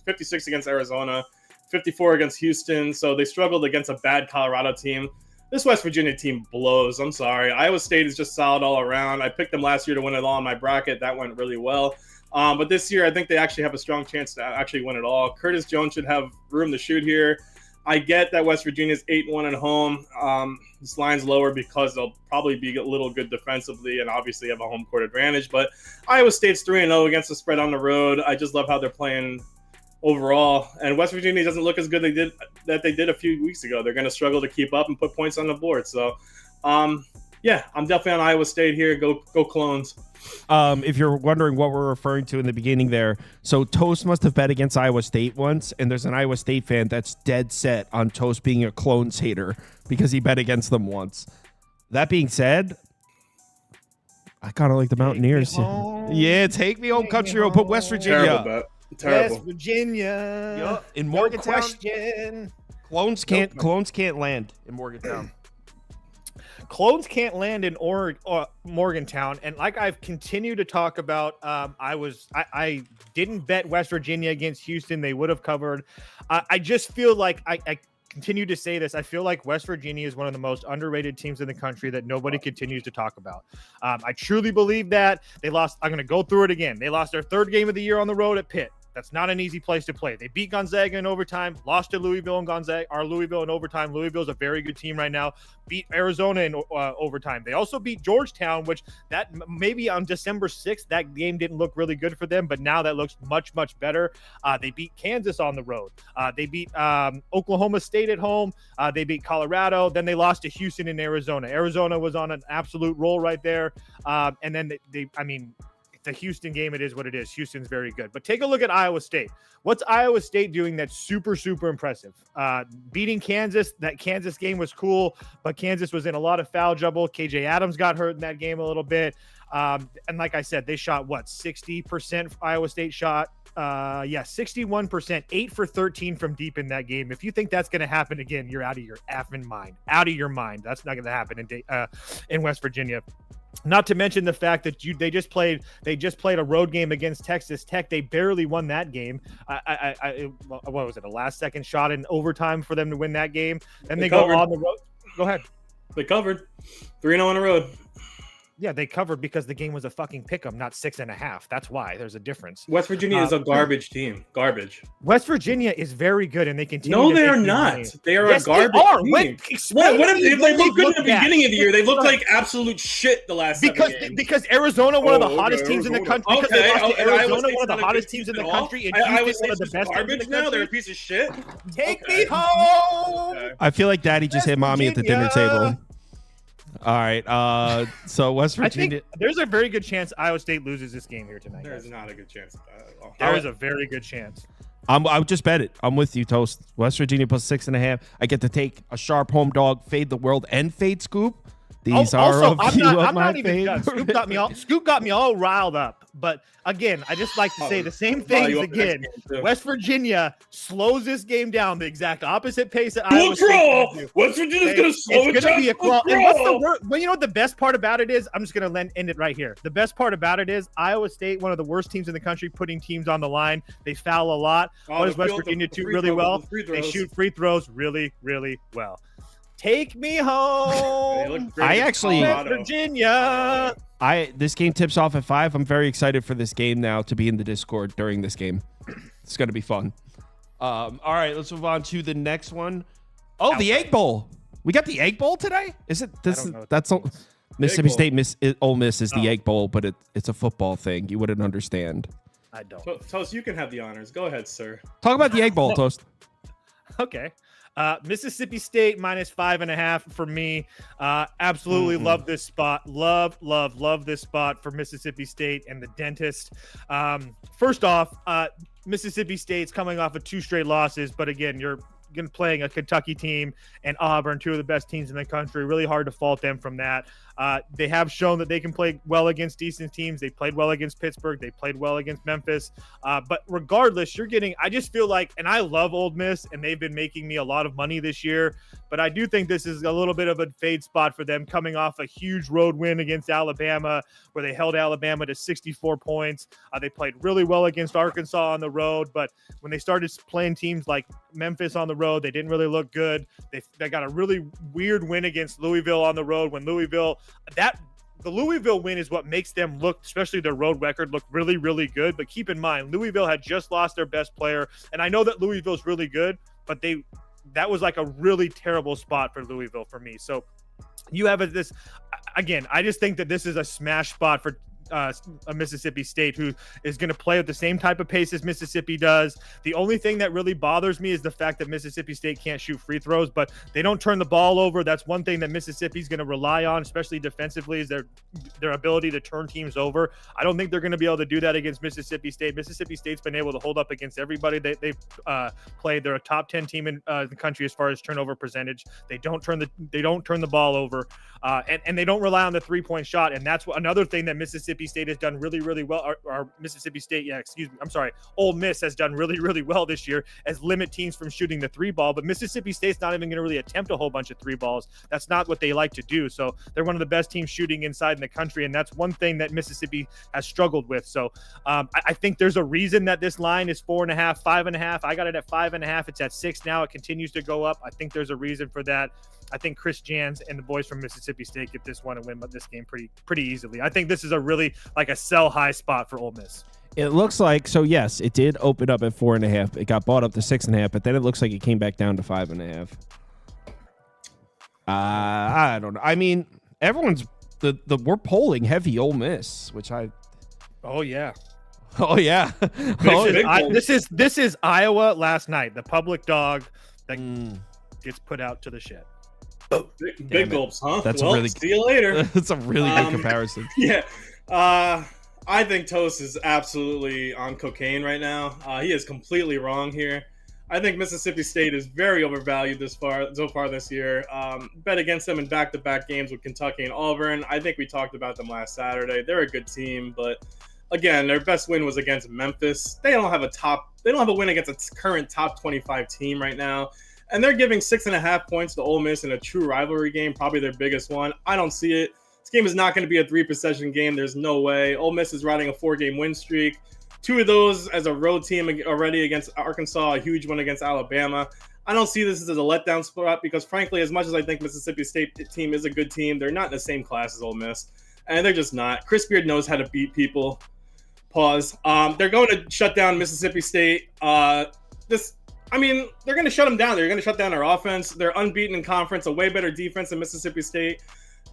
56 against Arizona, 54 against Houston. So they struggled against a bad Colorado team. This West Virginia team blows. I'm sorry. Iowa State is just solid all around. I picked them last year to win it all in my bracket. That went really well. But this year, I think they actually have a strong chance to actually win it all. Curtis Jones should have room to shoot here. I get that West Virginia's 8-1 at home. This line's lower because they'll probably be a little good defensively and obviously have a home court advantage. But Iowa State's 3-0 against the spread on the road. I just love how they're playing overall. And West Virginia doesn't look as good that they did a few weeks ago. They're going to struggle to keep up and put points on the board. So, I'm definitely on Iowa State here. Go Clones. If you're wondering what we're referring to in the beginning there, so Toast must have bet against Iowa State once, and there's an Iowa State fan that's dead set on Toast being a Clones hater because he bet against them once. That being said, I kind of like the Mountaineers. Yeah, take me home, country road. Put West Virginia. Terrible bet. Terrible. West Virginia. Yup. In No Morgantown, question. Clones can't land in Morgantown. Clones can't land in Morgantown, and like I've continued to talk about, I didn't bet West Virginia against Houston. They would have covered. I just feel like I continue to say this. I feel like West Virginia is one of the most underrated teams in the country that nobody continues to talk about. I truly believe that. They lost. I'm going to go through it again. They lost their third game of the year on the road at Pitt. That's not an easy place to play. They beat Gonzaga in overtime, lost to Louisville in overtime. Louisville's a very good team right now. Beat Arizona in overtime. They also beat Georgetown, which that maybe on December 6th, that game didn't look really good for them, but now that looks much, much better. They beat Kansas on the road. They beat Oklahoma State at home. They beat Colorado. Then they lost to Houston and Arizona. Arizona was on an absolute roll right there. And then the Houston game, it is what it is. Houston's very good. But take a look at Iowa State. What's Iowa State doing that's super, super impressive? Beating Kansas. That Kansas game was cool, but Kansas was in a lot of foul trouble. KJ Adams got hurt in that game a little bit. And like I said, they shot, 60% Iowa State shot? 61%, 8 for 13 from deep in that game. If you think that's going to happen again, you're out of your effing mind. Out of your mind. That's not going to happen in West Virginia. Not to mention the fact that they just played a road game against Texas Tech. They barely won that game. What was it? A last second shot in overtime for them to win that game. Then they go on the road. Go ahead. They covered 3-0 on the road. Yeah, they covered because the game was a fucking pick 'em, not 6.5. That's why there's a difference. West Virginia is a garbage team. Garbage. West Virginia is very good, and they continue. No, to they make are me not. money. They are Yes, a garbage they are. team. What If they look good at the beginning of the year? They look Right. like absolute shit the last 7 games. because Arizona, one of the Oh, hottest okay, teams in the Arizona. country. Because they Okay, lost to and Iowa Arizona, State's one of the not a hottest good teams in team the at all? country, and Iowa Houston, one of State's the just best teams in garbage the now. They're a country. piece of shit. Take Okay. me home. Okay. I feel like Daddy just West hit mommy at the dinner Virginia. table. All right. So West I think Virginia. there's a very good chance Iowa State loses this game here tonight. There's guys. not a good chance of that at all. There is a very good chance. I would just bet it. I'm with you, Toast. West Virginia plus 6.5. I get to take a sharp home dog, fade the world, and fade Scoop. These are Also, a I'm few not, of I'm my not even done. favorites. Scoop got me all riled up. But again, I just like to say the same things again. West Virginia slows this game down the exact opposite pace that Iowa State can do. West Virginia's gonna slow it It's going down. to be a crawl. And what's the word? Well, you know what the best part about it is? I'm just going to end it right here. The best part about it is Iowa State, one of the worst teams in the country, putting teams on the line. They foul a lot. What does West Virginia do really well? They shoot free throws really, really well. Take me home. I actually- West Virginia. This game tips off at 5. I'm very excited for this game now to be in the Discord during this game. It's going to be fun. All right, let's move on to the next one. Oh, the Egg Bowl. We got the Egg Bowl today? Is it this? don't know what That's that all. Mississippi Bowl. State Ole Miss is the Egg Bowl, but it's a football thing. You wouldn't understand. I don't. Toast, you can have the honors. Go ahead, sir. Talk about the Egg Bowl, Toast. Okay. Mississippi State minus 5.5 for me. Absolutely love this spot. Love this spot for Mississippi State and the dentist. First off, Mississippi State's coming off of 2 straight losses, but again, you're playing a Kentucky team and Auburn, 2 of the best teams in the country. Really hard to fault them from that. They have shown that they can play well against decent teams. They played well against Pittsburgh. They played well against Memphis. But regardless, I just feel like, and I love Ole Miss, and they've been making me a lot of money this year, but I do think this is a little bit of a fade spot for them coming off a huge road win against Alabama, where they held Alabama to 64 points. They played really well against Arkansas on the road, but when they started playing teams like Memphis on the road, they didn't really look good. They got a really weird win against Louisville on the road when the Louisville win is what makes them look, especially their road record, look really, really good. But keep in mind, Louisville had just lost their best player. And I know that Louisville's really good, but that was like a really terrible spot for Louisville for me. So you have this, again, I just think that this is a smash spot for a Mississippi State, who is going to play at the same type of pace as Mississippi does. The only thing that really bothers me is the fact that Mississippi State can't shoot free throws, but they don't turn the ball over. That's one thing that Mississippi's going to rely on, especially defensively, is their ability to turn teams over. I don't think they're going to be able to do that against Mississippi State. Mississippi State's been able to hold up against everybody they've played. They're a top 10 team in the country as far as turnover percentage. They don't turn the ball over, and they don't rely on the 3-point shot. And that's another thing that Mississippi State has done really, really well. Or Mississippi State, Ole Miss has done really, really well this year as limit teams from shooting the 3 ball. But Mississippi State's not even going to really attempt a whole bunch of 3 balls. That's not what they like to do. So they're one of the best teams shooting inside in the country, and that's one thing that Mississippi has struggled with. So I think there's a reason that this line is 4.5, 5.5. I got it at 5.5. It's at 6 now. It continues to go up. I think there's a reason for that. I think Chris Jans and the boys from Mississippi State get this one and win this game pretty easily. I think this is a really like a sell high spot for Ole Miss. It looks like, so yes, it did open up at 4.5. It got bought up to 6.5, but then it looks like it came back down to 5.5. I don't know. I mean, we're polling heavy Ole Miss, which Oh yeah. Oh yeah. This is Iowa last night. The public dog that gets put out to the shed. Big gulps, huh? That's well, really see you later. That's a really good comparison. Yeah. I think Toast is absolutely on cocaine right now. He is completely wrong here. I think Mississippi State is very overvalued so far this year. Bet against them in back-to-back games with Kentucky and Auburn. I think we talked about them last Saturday. They're a good team, but again, their best win was against Memphis. They don't have a win against a current top 25 team right now. And they're giving 6.5 points to Ole Miss in a true rivalry game, probably their biggest one. I don't see it. This game is not going to be a 3-possession game. There's no way. Ole Miss is riding a 4-game win streak. 2 of those as a road team already against Arkansas, a huge one against Alabama. I don't see this as a letdown spot because, frankly, as much as I think Mississippi State team is a good team, they're not in the same class as Ole Miss. and they're just not. Chris Beard knows how to beat people. Pause. They're going to shut down Mississippi State. They're going to shut them down. They're going to shut down our offense. They're unbeaten in conference, a way better defense than Mississippi State.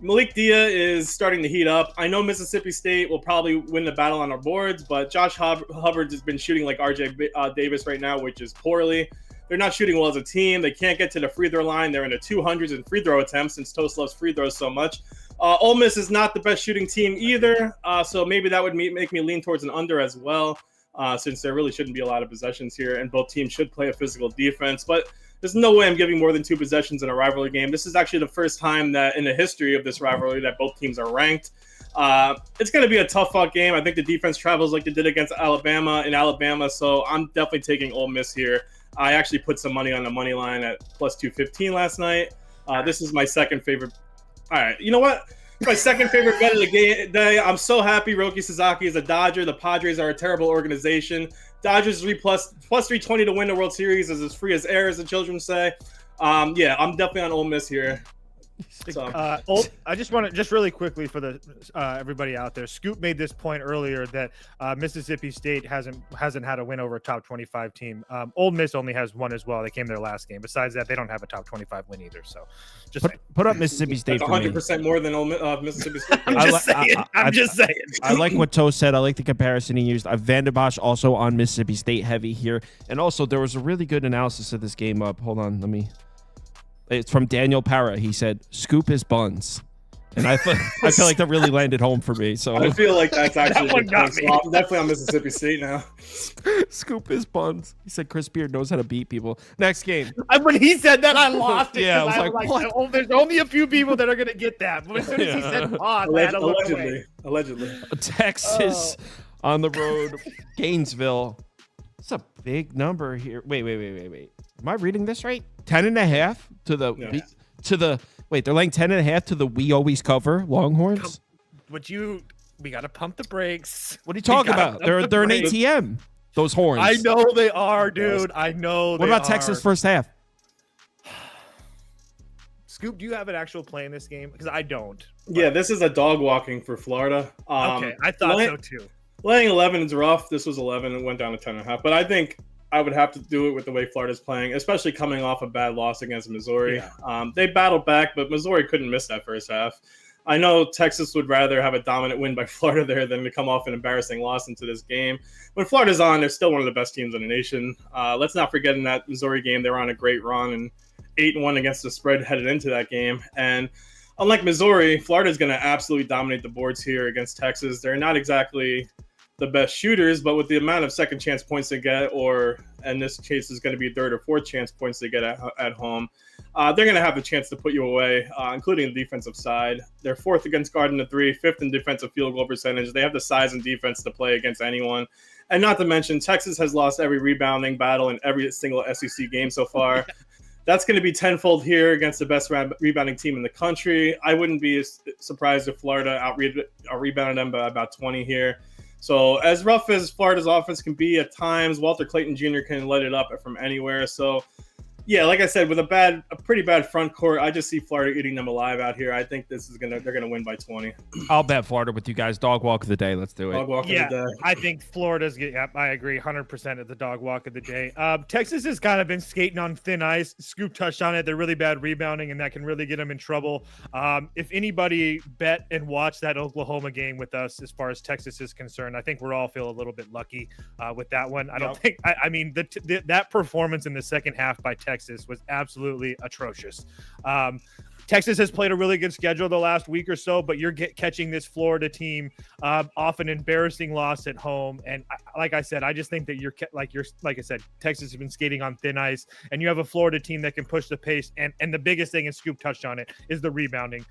Malik Dia is starting to heat up. I know Mississippi State will probably win the battle on our boards, but Josh Hubbard has been shooting like RJ Davis right now, which is poorly. They're not shooting well as a team. They can't get to the free throw line. They're in the 200s in free throw attempts since Toast loves free throws so much. Ole Miss is not the best shooting team either, so maybe that would make me lean towards an under as well, since there really shouldn't be a lot of possessions here, and both teams should play a physical defense. But there's no way I'm giving more than 2 possessions in a rivalry game. This is actually the first time that in the history of this rivalry that both teams are ranked. It's going to be a tough-fought game. I think the defense travels like they did against Alabama in Alabama, so I'm definitely taking Ole Miss here. I actually put some money on the money line at plus 215 last night. This is my second favorite. All right, you know what? My second favorite bet of the day. I'm so happy Roki Sasaki is a Dodger. The Padres are a terrible organization. Dodgers plus 320 to win the World Series is as free as air, as the children say. Yeah, I'm definitely on Ole Miss here. So. I just want to really quickly for the everybody out there. Scoop made this point earlier that Mississippi State hasn't had a win over a top 25 team. Ole Miss only has one as well. They came their last game. Besides that, they don't have a top 25 win either. So just put up Mississippi State. That's for 100% more than Mississippi State. I'm just saying. I like what Toe said. I like the comparison he used. Van der Bosch also on Mississippi State heavy here, and also there was a really good analysis of this game up. Hold on, let me. It's from Daniel Parra. He said, "Scoop is buns," and I feel like that really landed home for me. So I feel like that's actually that one got me. I'm definitely on Mississippi State now. Scoop is buns. He said Chris Beard knows how to beat people. Next game. When he said that, I lost it. Yeah, I was like, what? Oh, there's only a few people that are gonna get that. But as soon as he said pause, I had to look away. Allegedly. Texas on the road, Gainesville. It's a big number here. Wait. Am I reading this right? 10.5 to the wait, they're laying 10.5 to the we always cover Longhorns. We gotta pump the brakes. What are you talking about? They're an ATM. Those horns. I know they are, dude. I know. What about Texas first half? Scoop, do you have an actual play in this game? Because I don't. Yeah, this is a dog walking for Florida. Okay, I thought so too. Laying 11 is rough. This was 11 and went down to 10.5. But I think I would have to do it with the way Florida's playing, especially coming off a bad loss against Missouri. Yeah. They battled back, but Missouri couldn't miss that first half. I know Texas would rather have a dominant win by Florida there than to come off an embarrassing loss into this game. When Florida's on, they're still one of the best teams in the nation. Let's not forget in that Missouri game, they were on a great run and 8-1 against the spread headed into that game. And unlike Missouri, Florida's going to absolutely dominate the boards here against Texas. They're not exactly the best shooters, but with the amount of second chance points they get, or in this case is going to be third or fourth chance points they get at home, they're going to have the chance to put you away, including the defensive side. They're fourth against guarding the 3, fifth in defensive field goal percentage. They have the size and defense to play against anyone. And not to mention, Texas has lost every rebounding battle in every single SEC game so far. That's going to be tenfold here against the best rebounding team in the country. I wouldn't be surprised if Florida rebounded them by about 20 here. So as rough as Florida's offense can be at times, Walter Clayton Jr. can let it up from anywhere. So, yeah, like I said, with a pretty bad front court, I just see Florida eating them alive out here. I think they're gonna win by 20. I'll bet Florida with you guys. Dog walk of the day. Let's do it. Dog walk of the day. I think Florida's. I agree, 100% of the dog walk of the day. Texas has kind of been skating on thin ice. Scoop touched on it. They're really bad rebounding, and that can really get them in trouble. If anybody bet and watched that Oklahoma game with us, as far as Texas is concerned, I think we're all feel a little bit lucky with that one. I don't think. I mean, that performance in the second half by Texas was absolutely atrocious. Texas has played a really good schedule the last week or so, but you're catching this Florida team off an embarrassing loss at home. And like I said, I just think that like I said, Texas has been skating on thin ice, and you have a Florida team that can push the pace. And the biggest thing, and Scoop touched on it, is the rebounding.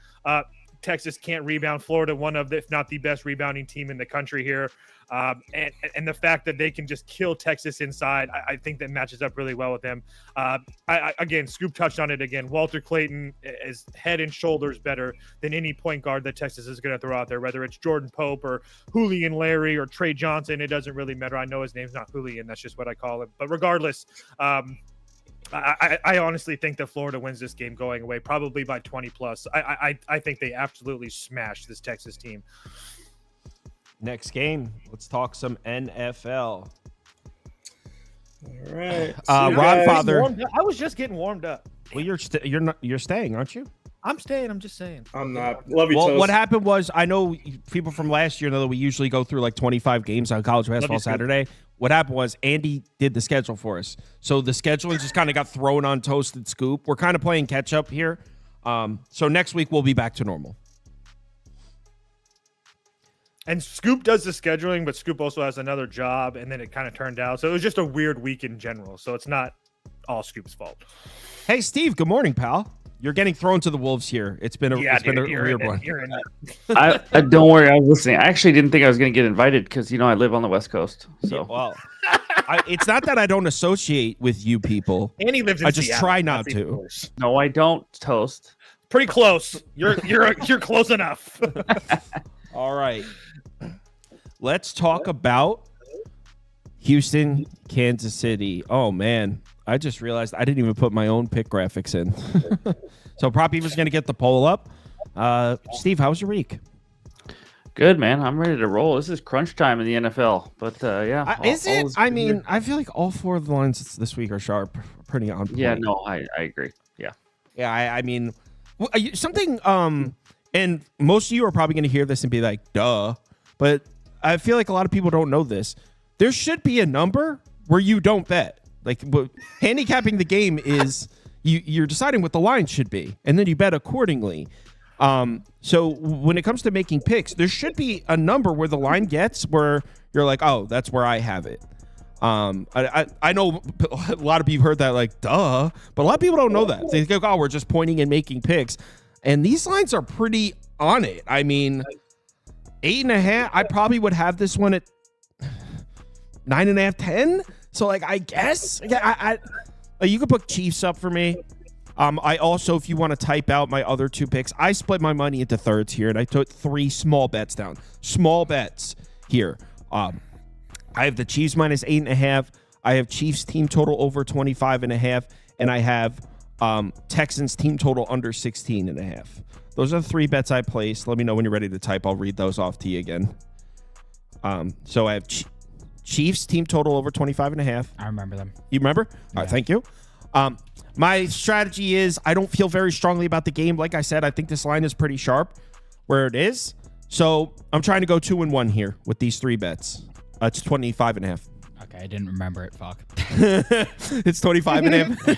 Texas can't rebound. Florida, one of the, if not the best rebounding team in the country here. And the fact that they can just kill Texas inside, I think that matches up really well with them. Again, Scoop touched on it again. Walter Clayton is head and shoulders better than any point guard that Texas is going to throw out there, whether it's Jordan Pope or Julian Larry or Trey Johnson. It doesn't really matter. I know his name's not Julian. That's just what I call him. But regardless, I honestly think that Florida wins this game going away, probably by 20 plus. I think they absolutely smashed this Texas team. Next game, let's talk some NFL. All right. Ron Father. I was just getting warmed up. Well, you're staying, aren't you? I'm staying. I'm just saying. I'm not. Love you, Well, Toast. what happened was, I know people from last year know that we usually go through like 25 games on college basketball Saturday. What happened was Andy did the schedule for us. So the scheduling just kind of got thrown on Toast and Scoop. We're kind of playing catch up here. So next week we'll be back to normal. And Scoop does the scheduling, but Scoop also has another job, and then it kind of turned out. So it was just a weird week in general. So it's not all Scoop's fault. Hey, Steve, good morning, pal. You're getting thrown to the wolves here. It's been a weird one. I don't worry. I was listening. I actually didn't think I was going to get invited because I live on the West Coast. So Yeah, well, it's not that I don't associate with you people. Andy lives in I just Seattle. try not That's even to. worse. no, I don't. Toast. Pretty close. You're close enough. All right. Let's talk about Houston, Kansas City. Oh, man. I just realized I didn't even put my own pick graphics in. So Prop Beaver's going to get the poll up. Steve, how was your week? Good, man. I'm ready to roll. This is crunch time in the NFL. But yeah. Is it? I mean, I feel like all four of the lines this week are sharp. Pretty on point. Yeah, no, I agree. Yeah. Yeah, I mean, something, and most of you are probably going to hear this and be like, duh. But I feel like a lot of people don't know this. There should be a number where you don't bet. Like, handicapping the game is you're deciding what the line should be, and then you bet accordingly. So when it comes to making picks, there should be a number where the line gets where you're like, oh, that's where I have it. I know a lot of people heard that like, duh, but a lot of people don't know that. They think, oh, we're just pointing and making picks. And these lines are pretty on it. I mean, 8.5, I probably would have this one at 9.5, 10. So like, I guess I you could put Chiefs up for me. I also, if you want to type out my other two picks, I split my money into thirds here, and I took 3 small bets down. Small bets here. I have the Chiefs minus 8.5. I have Chiefs team total over 25.5, and I have Texans team total under 16.5. Those are the 3 bets I placed. Let me know when you're ready to type. I'll read those off to you again. So I have Chiefs team total over 25.5. I remember them. You remember? All right, thank you. My strategy is I don't feel very strongly about the game. Like I said, I think this line is pretty sharp where it is. So I'm trying to go 2-1 here with these 3 bets. It's 25.5. Okay, I didn't remember it. Fuck. It's 25.5.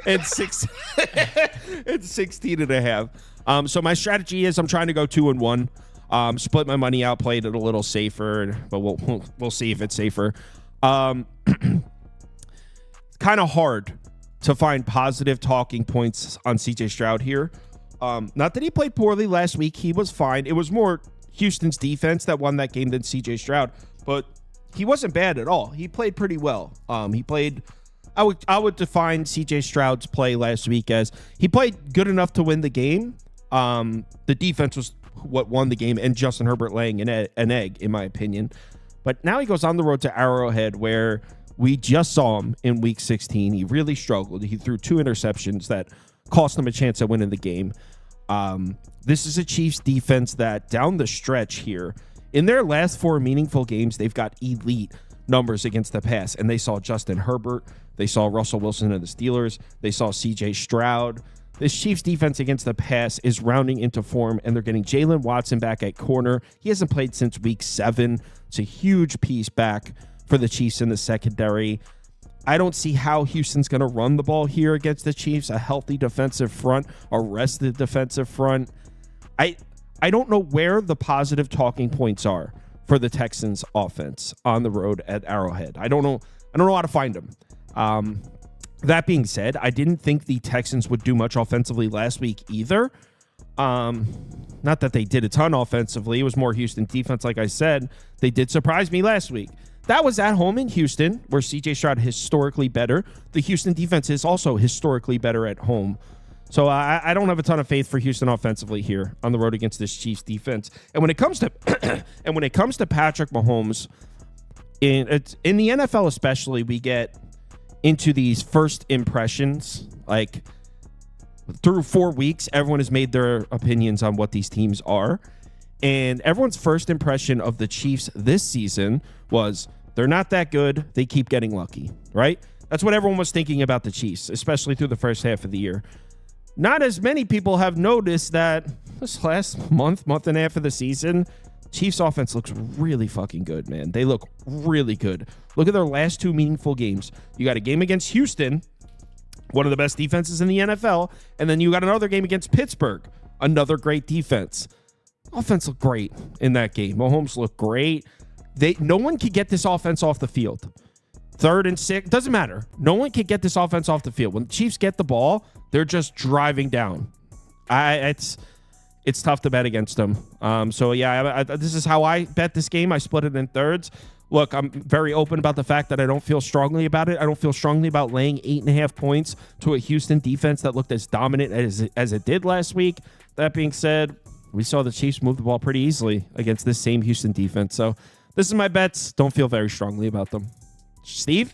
And 16.5. So my strategy is I'm trying to go 2-1. Split my money out, played it a little safer, but we'll see if it's safer. Kind of hard to find positive talking points on CJ Stroud here. Not that he played poorly last week. He was fine. It was more Houston's defense that won that game than CJ Stroud, but he wasn't bad at all. He played pretty well. He played, I would define CJ Stroud's play last week as he played good enough to win the game. The defense was what won the game, and Justin Herbert laying an egg, in my opinion. But now he goes on the road to Arrowhead, where we just saw him in week 16. He really struggled. He threw 2 interceptions that cost him a chance at winning the game. This is a Chiefs defense that down the stretch here, in their last 4 meaningful games, they've got elite numbers against the pass. And they saw Justin Herbert. They saw Russell Wilson and the Steelers. They saw CJ Stroud. This Chiefs defense against the pass is rounding into form, and they're getting Jalen Watson back at corner. He hasn't played since week 7. It's a huge piece back for the Chiefs in the secondary. I don't see how Houston's going to run the ball here against the Chiefs. A healthy defensive front, a rested defensive front. I don't know where the positive talking points are for the Texans offense on the road at Arrowhead. I don't know how to find them. That being said, I didn't think the Texans would do much offensively last week either. Not that they did a ton offensively. It was more Houston defense, like I said. They did surprise me last week. That was at home in Houston, where CJ Stroud historically better. The Houston defense is also historically better at home. So I don't have a ton of faith for Houston offensively here on the road against this Chiefs defense. And when it comes to Patrick Mahomes, in the NFL especially, we get into these first impressions. Like, through 4 weeks, everyone has made their opinions on what these teams are. And everyone's first impression of the Chiefs this season was they're not that good. They keep getting lucky, right? That's what everyone was thinking about the Chiefs, especially through the first half of the year. Not as many people have noticed that this last month and a half of the season, Chiefs offense looks really fucking good, man. They look really good. Look at their last 2 meaningful games. You got a game against Houston, one of the best defenses in the NFL, and then you got another game against Pittsburgh, another great defense. Offense looked great in that game. Mahomes looked great. No one could get this offense off the field. 3rd and 6, doesn't matter. No one can get this offense off the field. When the Chiefs get the ball, they're just driving down. It's tough to bet against them. So yeah, this is how I bet this game. I split it in thirds. Look, I'm very open about the fact that I don't feel strongly about it. I don't feel strongly about laying 8.5 points to a Houston defense that looked as dominant as it did last week. That being said, we saw the Chiefs move the ball pretty easily against this same Houston defense. So this is my bets. Don't feel very strongly about them. Steve?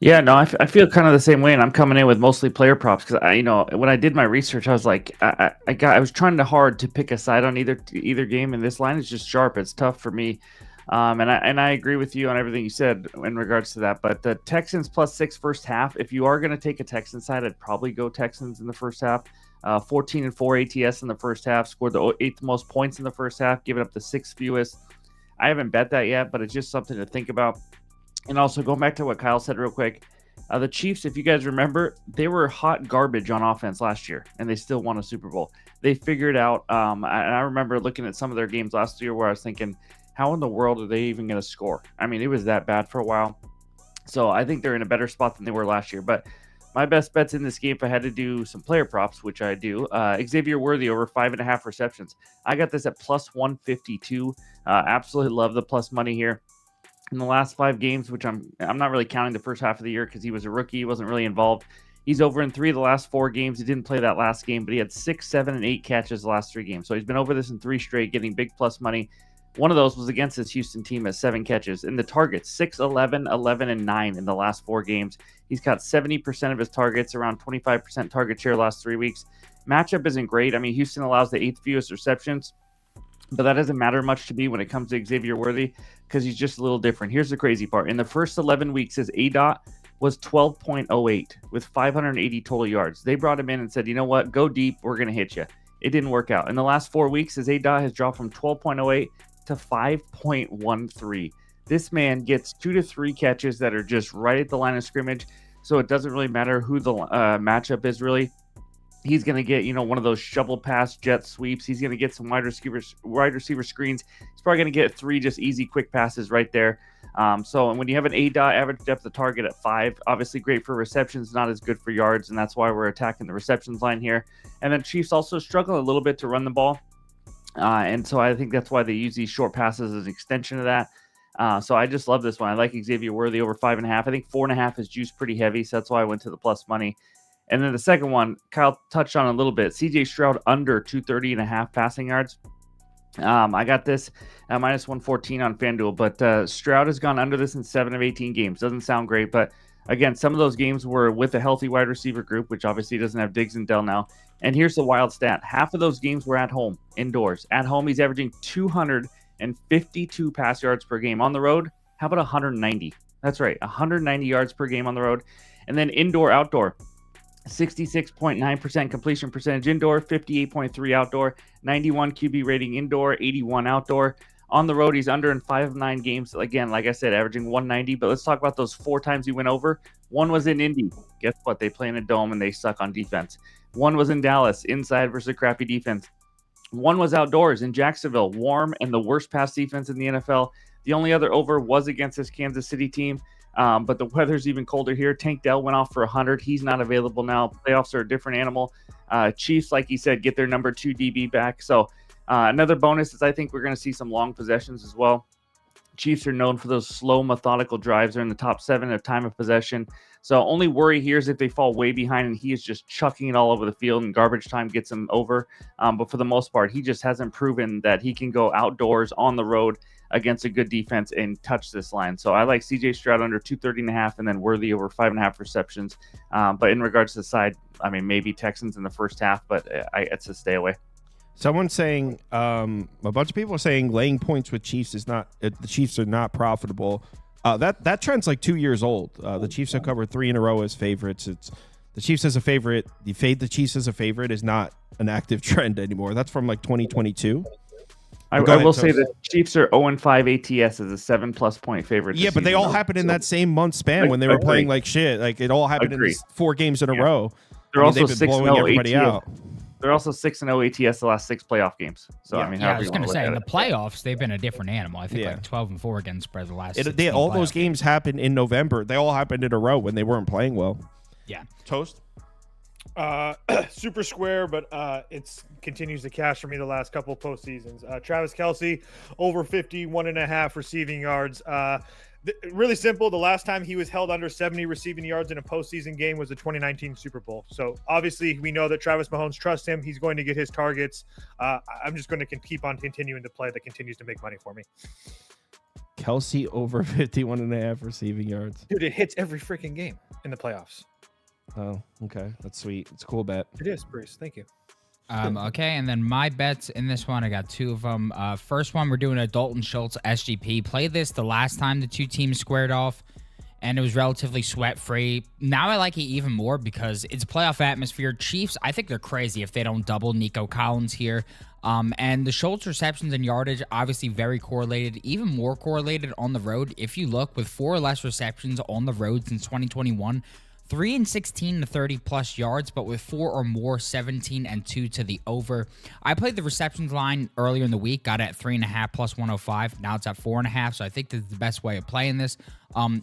Yeah, no, I feel kind of the same way, and I'm coming in with mostly player props because when I did my research, I was like, I was trying hard to pick a side on either game, and this line is just sharp. It's tough for me, and I agree with you on everything you said in regards to that. But the Texans +6 first half. If you are going to take a Texans side, I'd probably go Texans in the first half. 14-4 ATS in the first half, scored the 8th most points in the first half, giving up the 6th fewest. I haven't bet that yet, but it's just something to think about. And also, going back to what Kyle said real quick, the Chiefs, if you guys remember, they were hot garbage on offense last year, and they still won a Super Bowl. They figured out, and I remember looking at some of their games last year where I was thinking, how in the world are they even going to score? I mean, it was that bad for a while. So I think they're in a better spot than they were last year. But my best bets in this game, if I had to do some player props, which I do, Xavier Worthy over 5.5 receptions. I got this at +152. Absolutely love the plus money here. In the last 5 games, which I'm not really counting the first half of the year because he was a rookie, he wasn't really involved. He's over in 3 of the last 4 games. He didn't play that last game, but he had 6, 7, and 8 catches the last 3 games. So he's been over this in 3 straight, getting big plus money. One of those was against this Houston team at 7 catches. In the targets, 6, 11, 11, and 9 in the last 4 games. He's got 70% of his targets, around 25% target share last 3 weeks. Matchup isn't great. I mean, Houston allows the 8th fewest receptions, but that doesn't matter much to me when it comes to Xavier Worthy because he's just a little different. Here's the crazy part. In the first 11 weeks, his ADOT was 12.08 with 580 total yards. They brought him in and said, you know what, go deep, we're going to hit you. It didn't work out. In the last 4 weeks, his ADOT has dropped from 12.08 to 5.13. This man gets 2 to 3 catches that are just right at the line of scrimmage, so it doesn't really matter who the matchup is really. He's going to get, one of those shovel pass jet sweeps. He's going to get some wide receiver screens. He's probably going to get 3 just easy, quick passes right there. So when you have an ADOT, average depth of target at 5, obviously great for receptions, not as good for yards, and that's why we're attacking the receptions line here. And then Chiefs also struggle a little bit to run the ball. And so I think that's why they use these short passes as an extension of that. So I just love this one. I like Xavier Worthy over 5.5. I think 4.5 is juiced pretty heavy, so that's why I went to the plus money. And then the second one, Kyle touched on a little bit. CJ Stroud under 230.5 passing yards. I got this at -114 on FanDuel, but Stroud has gone under this in 7 of 18 games. Doesn't sound great, but again, some of those games were with a healthy wide receiver group, which obviously doesn't have Diggs and Dell now. And here's the wild stat. Half of those games were at home, indoors. At home, he's averaging 252 pass yards per game. On the road, how about 190? That's right, 190 yards per game on the road. And then indoor, outdoor. 66.9% completion percentage indoor, 58.3 outdoor, 91 QB rating indoor, 81 outdoor. On the road, he's under in 5 of 9 games. Again, like I said, averaging 190. But let's talk about those 4 times he went over. One was in Indy. Guess what? They play in a dome and they suck on defense. One was in Dallas, inside versus a crappy defense. One was outdoors in Jacksonville, warm and the worst pass defense in the NFL. The only other over was against this Kansas City team. But the weather's even colder here. Tank Dell went off for 100. He's not available now. Playoffs are a different animal. Chiefs, like he said, get their number 2 DB back. So another bonus is I think we're going to see some long possessions as well. Chiefs are known for those slow, methodical drives. They're in the top 7 of time of possession. So only worry here is if they fall way behind and he is just chucking it all over the field and garbage time gets him over. But for the most part, he just hasn't proven that he can go outdoors on the road against a good defense and touch this line. So I like CJ Stroud under 230.5 and then Worthy over 5.5 receptions. But in regards to the side, I mean, maybe Texans in the first half, but it's a stay away. Someone's saying, a bunch of people are saying laying points with Chiefs is not, the Chiefs are not profitable. That trend's like 2 years old. The Chiefs have covered 3 in a row as favorites. It's the Chiefs as a favorite. The fade the Chiefs as a favorite is not an active trend anymore. That's from like 2022. I will say the Chiefs are 0-5 ATS as a 7+ point favorite. Yeah, but they all happened in that same month span when they were playing like shit. Like it all happened in 4 games in a row. They're also they've been blowing everybody out. They're also 6-0 ATS the last 6 playoff games. So I mean, I was going to say in the playoffs they've been a different animal. I think like 12-4 against spread the last. All those games happened in November. They all happened in a row when they weren't playing well. Yeah. Toast. Super square, but it continues to cash for me the last couple postseasons. Travis Kelce over 51.5 receiving yards. Really simple. The last time he was held under 70 receiving yards in a postseason game was the 2019 Super Bowl. So obviously we know that Travis Mahomes trusts him. He's going to get his targets. I'm just going to keep on continuing to play that continues to make money for me. Kelce over 51.5 receiving yards. Dude, it hits every freaking game in the playoffs. Oh, okay. That's sweet. It's a cool bet. It is, Bruce. Thank you. Okay, and then my bets in this one, I got 2 of them. First one, we're doing a Dalton Schultz SGP. Played this the last time the 2 teams squared off, and it was relatively sweat-free. Now I like it even more because it's playoff atmosphere. Chiefs, I think they're crazy if they don't double Nico Collins here. And the Schultz receptions and yardage, obviously very correlated, even more correlated on the road. If you look, with 4 or less receptions on the road since 2021, 3 and 16 to 30+ yards, but with 4 or more, 17 and 2 to the over. I played the receptions line earlier in the week, got it at 3.5 plus 105. Now it's at 4.5, so I think that's the best way of playing this.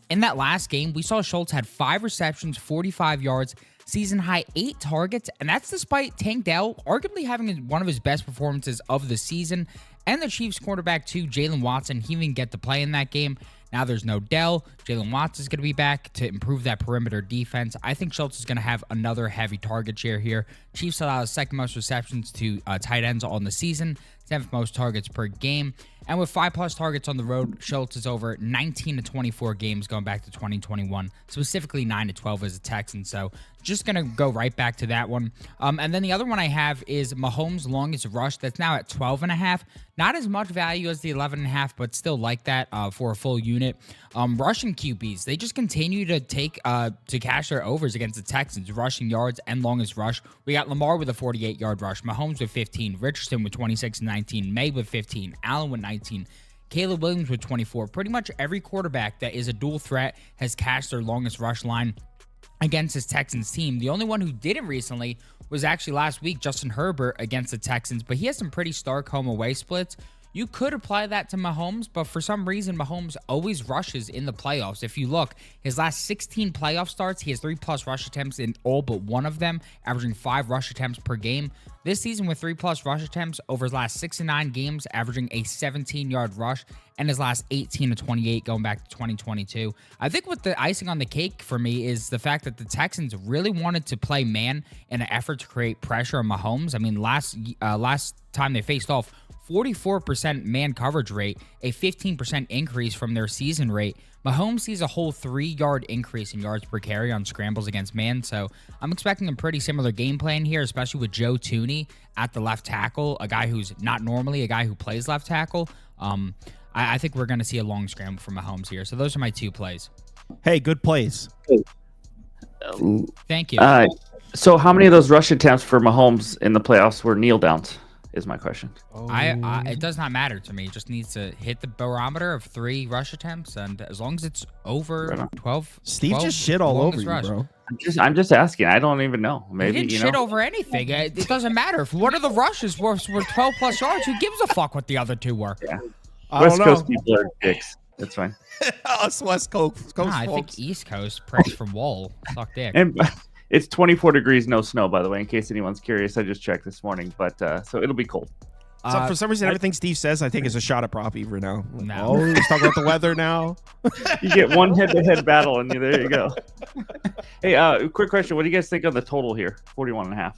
In that last game, we saw Schultz had 5 receptions, 45 yards, season high 8 targets, and that's despite Tank Dell arguably having one of his best performances of the season. And the Chiefs quarterback too, Jalen Watson, he didn't get to play in that game. Now there's no Dell. Jalen Watson is going to be back to improve that perimeter defense. I think Schultz is going to have another heavy target share here. Chiefs allow the 2nd most receptions to tight ends on the season, 7th most targets per game. And with 5+ targets on the road, Schultz is over 19 to 24 games going back to 2021, specifically 9 to 12 as a Texan. So just going to go right back to that one. And then the other one I have is Mahomes' longest rush. That's now at 12.5. Not as much value as the 11.5, but still like that for a full unit. Rushing QBs, they just continue to take to cash their overs against the Texans, rushing yards and longest rush. We got Lamar with a 48-yard rush, Mahomes with 15, Richardson with 26 and 19, May with 15, Allen with 19, Caleb Williams with 24. Pretty much every quarterback that is a dual threat has cashed their longest rush line against his Texans team. The only one who didn't recently was actually last week, Justin Herbert against the Texans, but he has some pretty stark home away splits. You could apply that to Mahomes, but for some reason, Mahomes always rushes in the playoffs. If you look, his last 16 playoff starts, he has 3+ rush attempts in all but one of them, averaging 5 rush attempts per game. This season with 3+ rush attempts over his last 6 to 9 games, averaging a 17-yard rush, and his last 18 to 28 going back to 2022. I think what the icing on the cake for me is the fact that the Texans really wanted to play man in an effort to create pressure on Mahomes. I mean, last time they faced off, 44% man coverage rate, a 15% increase from their season rate. Mahomes sees a whole 3-yard increase in yards per carry on scrambles against man, so I'm expecting a pretty similar game plan here, especially with Joe Thuney at the left tackle, a guy who's not normally a guy who plays left tackle. I think we're going to see a long scramble from Mahomes here, so those are my 2 plays. Hey, good plays. Thank you. So how many of those rush attempts for Mahomes in the playoffs were kneel downs? Is my question. It does not matter to me. It just needs to hit the barometer of 3 rush attempts, and as long as it's over 12. Steve just shit all over you, bro. I'm just asking. I don't even know. Maybe he didn't shit over anything. It doesn't matter. What are the rushes were 12+ yards? Who gives a fuck what the other 2 were? Yeah. West Coast people are dicks. That's fine. Us West Coast I think East Coast pricks from Wall. Suck dick. And it's 24 degrees, no snow, by the way, in case anyone's curious. I just checked this morning, but so it'll be cold. So for some reason, everything Steve says, I think is a shot at prop Beaver now. No. Oh, he's talking about the weather now. You get one head-to-head battle, and there you go. Hey, quick question. What do you guys think on the total here? 41.5.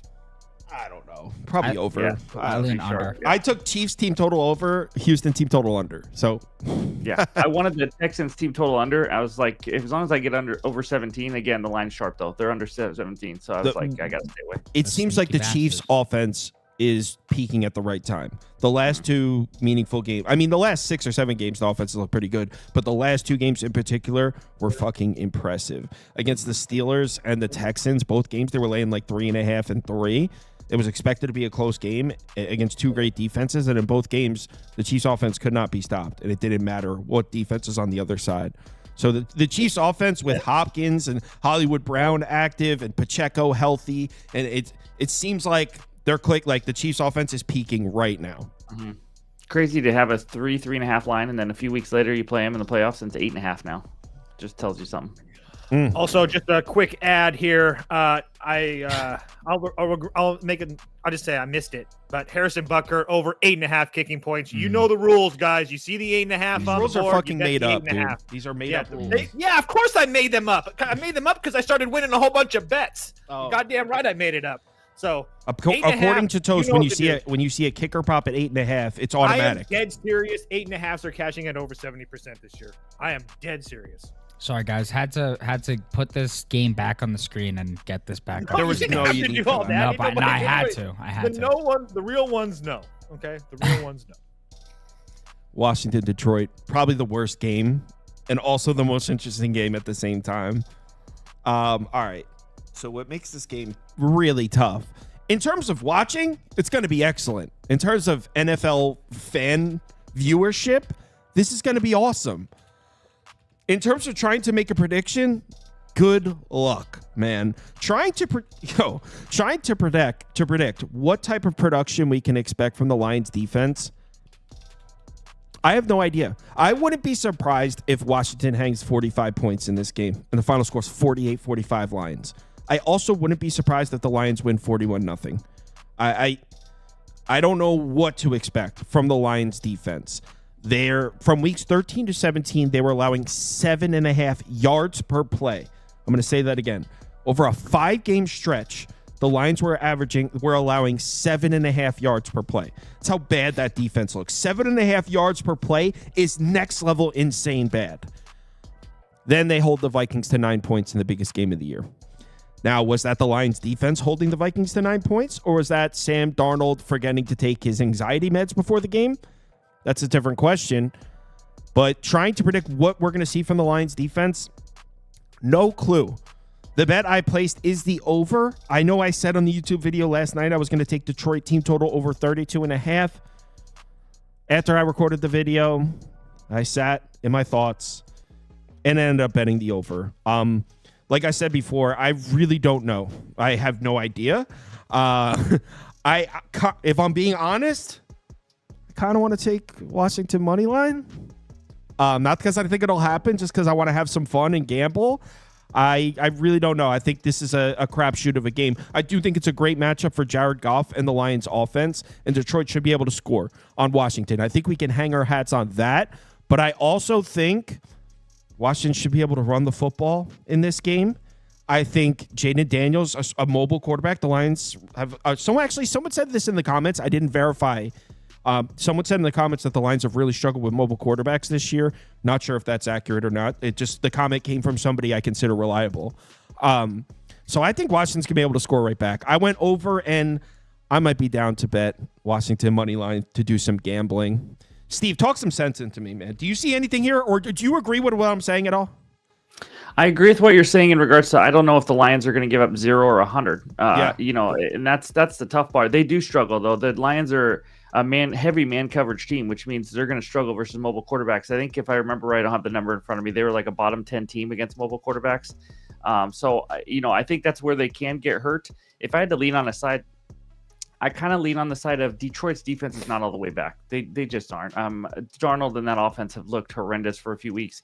I don't know. Probably over. Yeah, I lean under. I took Chiefs team total over, Houston team total under. So Yeah, I wanted the Texans team total under. I was like, as long as I get over 17, again, the line's sharp though. They're under 17, so I was like, I gotta stay away. it seems like the Chiefs offense is peaking at the right time. The last two meaningful games, I mean, the last 6 or 7 games, the offenses look pretty good, but the last 2 games in particular were fucking impressive. Against the Steelers and the Texans, both games, they were laying like 3.5 and 3. It was expected to be a close game against 2 great defenses, and in both games, the Chiefs offense could not be stopped, and it didn't matter what defense is on the other side. So the Chiefs offense with Hopkins and Hollywood Brown active and Pacheco healthy, and it seems like the Chiefs offense is peaking right now. Mm-hmm. Crazy to have a 3.5 line, and then a few weeks later you play them in the playoffs, and it's 8.5 now. Just tells you something. Also, just a quick ad here. I'll make it. I'll just say I missed it. But Harrison Butker over 8.5 kicking points. You know the rules, guys. You see the 8.5 These on rules the board. are fucking made up, dude. These are made up rules. Yeah, of course I made them up. I made them up because I started winning a whole bunch of bets. Goddamn right, I made it up. So according to Toast, when you see a kicker prop at 8.5, it's automatic. I am dead serious. 8.5s are cashing at over 70% this year. I am dead serious. Sorry, guys. Had to put this game back on the screen and get this back. There was no you do all that. No, but I had to. The real ones, no. Okay, the real ones, no. Washington, Detroit, probably the worst game, and also the most interesting game at the same time. All right. So what makes this game really tough? In terms of watching, it's going to be excellent. In terms of NFL fan viewership, this is going to be awesome. In terms of trying to make a prediction, good luck, man. Trying to predict what type of production we can expect from the Lions defense, I have no idea. I wouldn't be surprised if Washington hangs 45 points in this game and the final score is 48-45 Lions. I also wouldn't be surprised if the Lions win 41-0. I don't know what to expect from the Lions defense. From weeks 13 to 17, they were allowing 7.5 yards per play. I'm going to say that again. Over a 5-game stretch, the Lions were allowing 7.5 yards per play. That's how bad that defense looks. 7.5 yards per play is next level insane bad. Then they hold the Vikings to 9 points in the biggest game of the year. Now, was that the Lions defense holding the Vikings to 9 points, or was that Sam Darnold forgetting to take his anxiety meds before the game? That's a different question. But trying to predict what we're going to see from the Lions defense, no clue. The bet I placed is the over. I know I said on the YouTube video last night I was going to take Detroit team total over 32.5. After I recorded the video, I sat in my thoughts and ended up betting the over. Like I said before, I really don't know. I have no idea. If I'm being honest, I kind of want to take Washington money line. Not because I think it'll happen, just because I want to have some fun and gamble. I really don't know. I think this is a crapshoot of a game. I do think it's a great matchup for Jared Goff and the Lions offense, and Detroit should be able to score on Washington. I think we can hang our hats on that, but I also think Washington should be able to run the football in this game. I think Jaden Daniels, a mobile quarterback, the Lions have someone said this in the comments. I didn't verify. Someone said in the comments that the Lions have really struggled with mobile quarterbacks this year. Not sure if that's accurate or not. The comment came from somebody I consider reliable. So I think Washington's going to be able to score right back. I went over, and I might be down to bet Washington money line to do some gambling. Steve, talk some sense into me, man. Do you see anything here, or do you agree with what I'm saying at all? I agree with what you're saying in regards to I don't know if the Lions are going to give up 0 or 100. Yeah. And that's the tough part. They do struggle, though. The Lions are a heavy man coverage team, which means they're going to struggle versus mobile quarterbacks. I think if I remember right, I don't have the number in front of me. They were like a bottom 10 team against mobile quarterbacks. So I think that's where they can get hurt. If I had to lean on a side, I kind of lean on the side of Detroit's defense is not all the way back. They just aren't. Darnold and that offense have looked horrendous for a few weeks.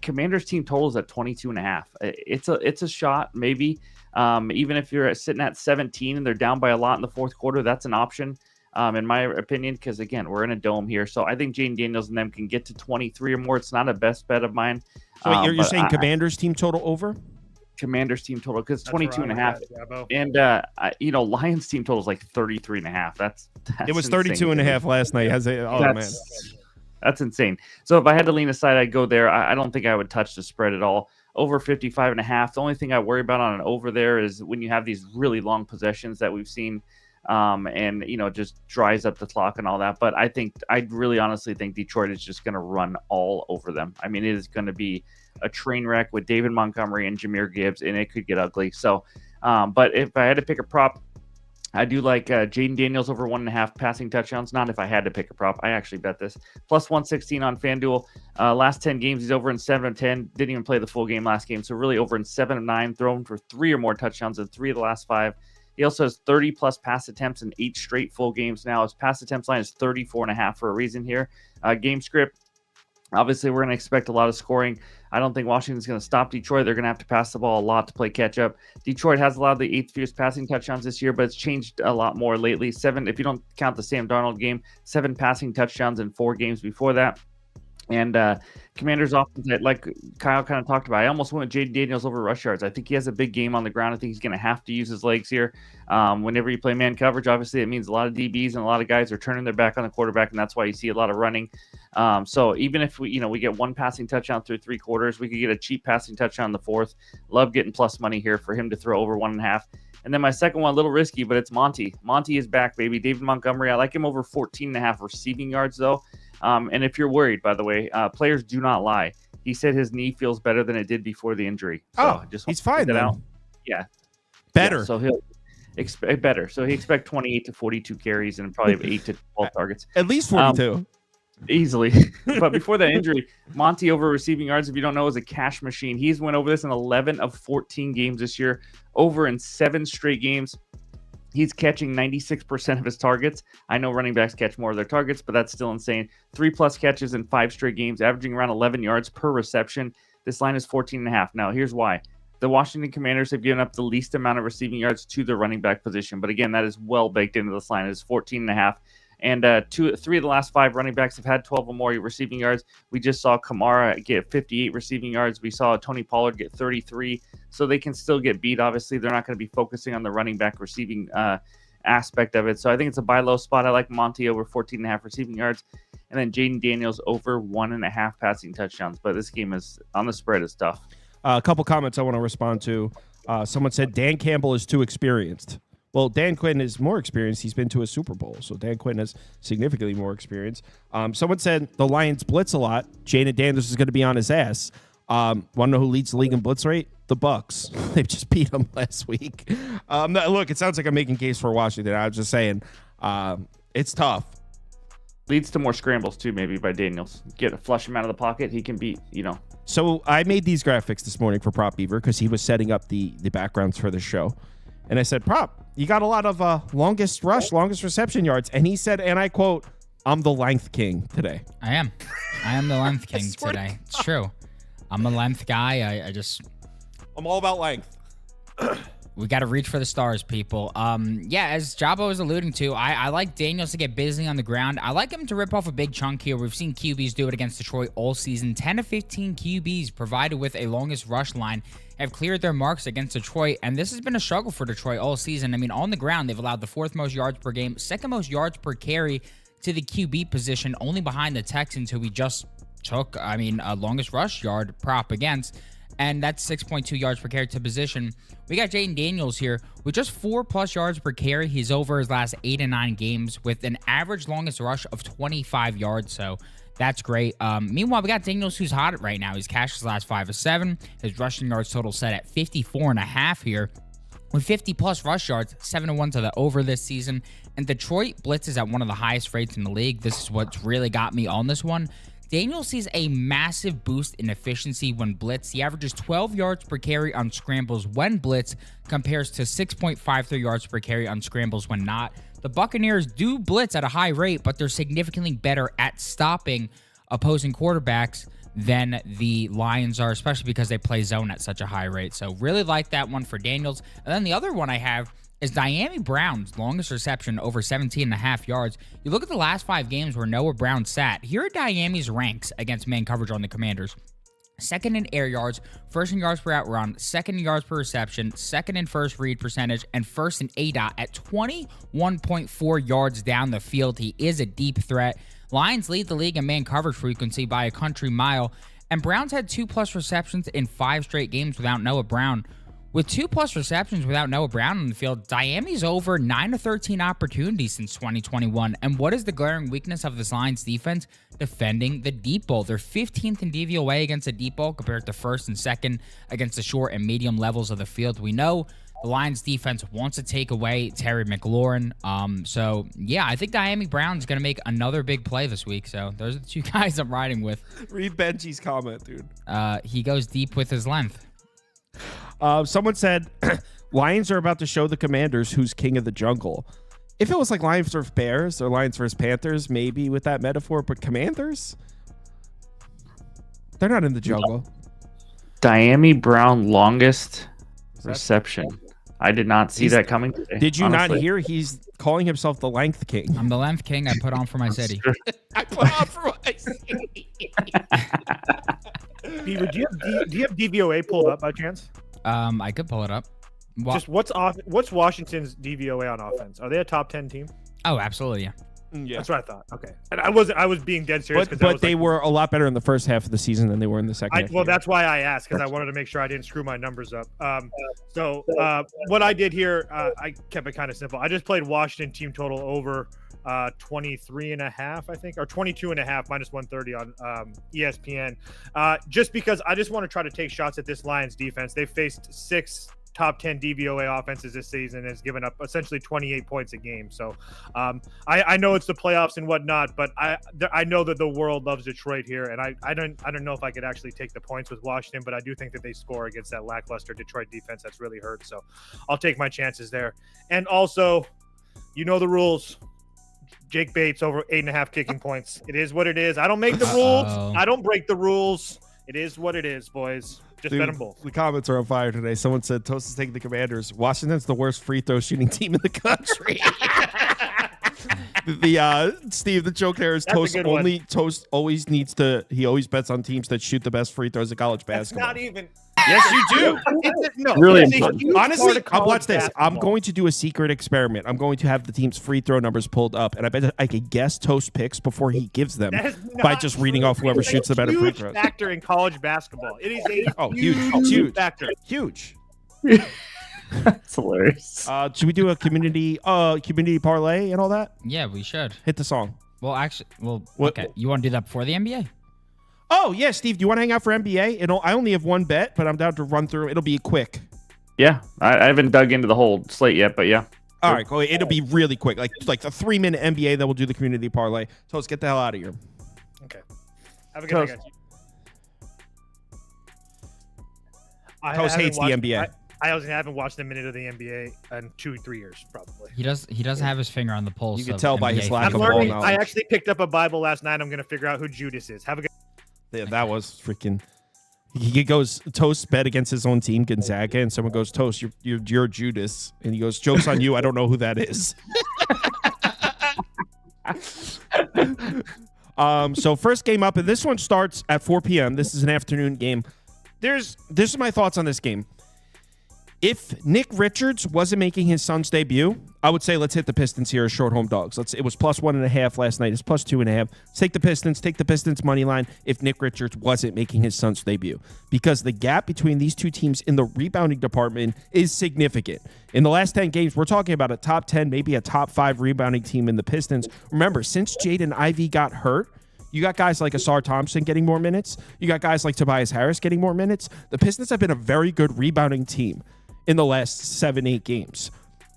Commanders team totals at 22.5. It's a shot, maybe. Even if you're sitting at 17 and they're down by a lot in the fourth quarter, that's an option. in my opinion, because again, we're in a dome here. So I think Jaden Daniels and them can get to 23 or more. It's not a best bet of mine. So wait, you're saying Commanders team total over? Commanders team total, because 22 and a half. Jabo. And Lions team total is like 33 and a half. That's It was insane. 32 and a half last night. Man. That's insane. So if I had to lean aside, I'd go there. I don't think I would touch the spread at all. Over 55 and a half. The only thing I worry about on an over there is when you have these really long possessions that we've seen, and just dries up the clock and all that. But I really honestly think Detroit is just going to run all over them. I mean, it is going to be a train wreck with David Montgomery and Jahmyr Gibbs, and it could get ugly. So, but if I had to pick a prop, I do like Jaden Daniels over 1.5 passing touchdowns. Not if I had to pick a prop. I actually bet this. Plus 116 on FanDuel. Last 10 games, he's over in 7 of 10. Didn't even play the full game last game. So really over in 7 of 9. Thrown for 3 or more touchdowns in 3 of the last 5. He also has 30-plus pass attempts in 8 straight full games now. His pass attempts line is 34.5 for a reason here. Game script. Obviously, we're going to expect a lot of scoring. I don't think Washington's going to stop Detroit. They're going to have to pass the ball a lot to play catch-up. Detroit has allowed the 8th fewest passing touchdowns this year, but it's changed a lot more lately. 7, if you don't count the Sam Darnold game, 7 passing touchdowns in 4 games before that. And Commanders offense, like Kyle kind of talked about, I almost went with Jaden Daniels over rush yards. I think he has a big game on the ground. I think he's going to have to use his legs here. Whenever you play man coverage, obviously it means a lot of DBs and a lot of guys are turning their back on the quarterback, and that's why you see a lot of running. So even if we get 1 passing touchdown through 3 quarters, we could get a cheap passing touchdown in the 4th. Love getting plus money here for him to throw over 1.5. And then my second one, a little risky, but it's Monty. Monty is back, baby. David Montgomery, I like him over 14.5 receiving yards, though. And if you're worried, by the way, players do not lie. He said his knee feels better than it did before the injury. So he's fine then. Out. Yeah. Better. Yeah, so he'll expect better. So he expect 28 to 42 carries and probably 8 to 12 targets. At least 42. Easily. But before that injury, Monty over receiving yards, if you don't know, is a cash machine. He's went over this in 11 of 14 games this year, over in 7 straight games. He's catching 96% of his targets. I know running backs catch more of their targets, but that's still insane. 3+ catches in 5 straight games, averaging around 11 yards per reception. This line is 14.5. Now, here's why. The Washington Commanders have given up the least amount of receiving yards to the running back position. But again, that is well baked into this line. It is 14.5. And 3 of the last 5 running backs have had 12 or more receiving yards. We just saw Kamara get 58 receiving yards. We saw Tony Pollard get 33. So they can still get beat. Obviously, they're not going to be focusing on the running back receiving aspect of it. So I think it's a buy low spot. I like Monty over 14.5 receiving yards. And then Jaden Daniels over 1.5 passing touchdowns. But this game is on the spread is tough. A couple comments I want to respond to. Someone said Dan Campbell is too experienced. Well, Dan Quinn is more experienced. He's been to a Super Bowl, so Dan Quinn has significantly more experience. Someone said the Lions blitz a lot. Jaden Daniels is going to be on his ass. Want to know who leads the league in blitz rate? The Bucks. They just beat them last week. Look, it sounds like I'm making case for Washington. I was just saying it's tough. Leads to more scrambles, too, maybe, by Daniels. Flush him out of the pocket. He can beat, So I made these graphics this morning for Prop Beaver because he was setting up the backgrounds for the show. And I said, Prop, you got a lot of longest rush, longest reception yards. And he said, and I quote, I'm the length king today. I am the length king today. It's true. I'm a length guy. I'm all about length. We got to reach for the stars, people. As Jabo was alluding to, I like Daniels to get busy on the ground. I like him to rip off a big chunk here. We've seen QBs do it against Detroit all season. 10 to 15 QBs provided with a longest rush line have cleared their marks against Detroit, and this has been a struggle for Detroit all season. I mean, on the ground, they've allowed the 4th most yards per game, 2nd most yards per carry to the QB position, only behind the Texans, who we just took, a longest rush yard prop against. And that's 6.2 yards per carry to position. We got Jaden Daniels here with just 4+ yards per carry. He's over his last 8 and 9 games with an average longest rush of 25 yards. So that's great. Meanwhile, we got Daniels, who's hot right now. He's cashed his last 5 of 7. His rushing yards total set at 54.5 here. With 50+ rush yards, 7-1 to the over this season. And Detroit blitzes at one of the highest rates in the league. This is what's really got me on this one. Daniel sees a massive boost in efficiency when blitzed. He averages 12 yards per carry on scrambles when blitzed, compares to 6.53 yards per carry on scrambles when not. The Buccaneers do blitz at a high rate, but they're significantly better at stopping opposing quarterbacks than the Lions are, especially because they play zone at such a high rate. So really like that one for Daniels. And then the other one I have is Diami Brown's longest reception over 17.5 yards. You look at the last 5 games where Noah Brown sat. Here are Diami's ranks against man coverage on the Commanders. Second in air yards, first in yards per out run, second in yards per reception, second in first read percentage, and first in ADOT at 21.4 yards down the field. He is a deep threat. Lions lead the league in man coverage frequency by a country mile, and Browns had 2+ receptions in 5 straight games without Noah Brown. With 2+ receptions without Noah Brown on the field, Diami's over 9 of 13 opportunities since 2021. And what is the glaring weakness of this Lions defense? Defending the deep ball. They're 15th in DVOA against the deep ball compared to first and second against the short and medium levels of the field. We know the Lions defense wants to take away Terry McLaurin. So, yeah, I think Diami Brown's going to make another big play this week. So those are the 2 guys I'm riding with. Read Benji's comment, dude. He goes deep with his length. Someone said, Lions are about to show the Commanders who's king of the jungle. If it was like Lions versus Bears or Lions versus Panthers, maybe with that metaphor, but Commanders? They're not in the jungle. Diami Brown longest reception. I did not see that coming today. Did you honestly. not hear? He's calling himself the length king. I'm the length king I put on for my city. I put on for my city. Beaver, do you have DVOA pulled up by chance? I could pull it up. Just what's Washington's DVOA on offense? Are they a top 10 team? Oh, absolutely, yeah. Yeah. That's what I thought. Okay, and I was being dead serious. But they were a lot better in the first half of the season than they were in the second half. Well, that's why I asked, because I wanted to make sure I didn't screw my numbers up. So what I did here, I kept it kind of simple. I just played Washington team total over 23.5, I think, or 22.5 minus 130 on ESPN. Just because I just want to try to take shots at this Lions defense. They've faced 6 top 10 DVOA offenses this season and has given up essentially 28 points a game. So I know it's the playoffs and whatnot, but I know that the world loves Detroit here, and I don't know if I could actually take the points with Washington, but I do think that they score against that lackluster Detroit defense that's really hurt. So I'll take my chances there. And also, you know the rules. Jake Bates over 8.5 kicking points. It is what it is. I don't make the rules. I don't break the rules. It is what it is, boys. Just bet them both. The comments are on fire today. Someone said Toast is taking the Commanders. Washington's the worst free throw shooting team in the country. Steve, the joke there is Toast always bets on teams that shoot the best free throws in college basketball. Not even. Yes, you do. No, Really Honestly, watch this. I'm going to do a secret experiment. I'm going to have the team's free throw numbers pulled up, and I bet I could guess Toast picks before he gives them by just reading off whoever shoots the better free throws. Factor in college basketball. It is a huge factor. Huge. That's hilarious. Should we do a community parlay and all that? Yeah, we should. Hit the song. Well, okay. You want to do that before the NBA? Oh, yeah, Steve, do you want to hang out for NBA? I only have one bet, but I'm down to run through. It'll be quick. Yeah, I haven't dug into the whole slate yet, but yeah. All right, cool. It'll be really quick, like a 3-minute NBA. Then we'll do the community parlay. So let's get the hell out of here. Okay. Have a good night, guys. Toast hates the NBA. I haven't watched a minute of the NBA in 2-3 years, probably. He does have his finger on the pulse. You can tell by his lack of ball knowledge. I actually picked up a Bible last night. I'm going to figure out who Judas is. Have a good. Yeah, that was freaking. He goes Toast bet against his own team, Gonzaga, and someone goes Toast, you're Judas, and he goes jokes on you. I don't know who that is. So first game up, and this one starts at 4 p.m. This is an afternoon game. This is my thoughts on this game. If Nick Richards wasn't making his Suns debut, I would say let's hit the Pistons here as short home dogs. It was +1.5 last night. It's +2.5. Let's take the Pistons. Take the Pistons money line if Nick Richards wasn't making his Suns debut, because the gap between these two teams in the rebounding department is significant. In the last 10 games, we're talking about a top 10, maybe a top 5 rebounding team in the Pistons. Remember, since Jaden Ivey got hurt, you got guys like Asar Thompson getting more minutes. You got guys like Tobias Harris getting more minutes. The Pistons have been a very good rebounding team in the last 7-8 games.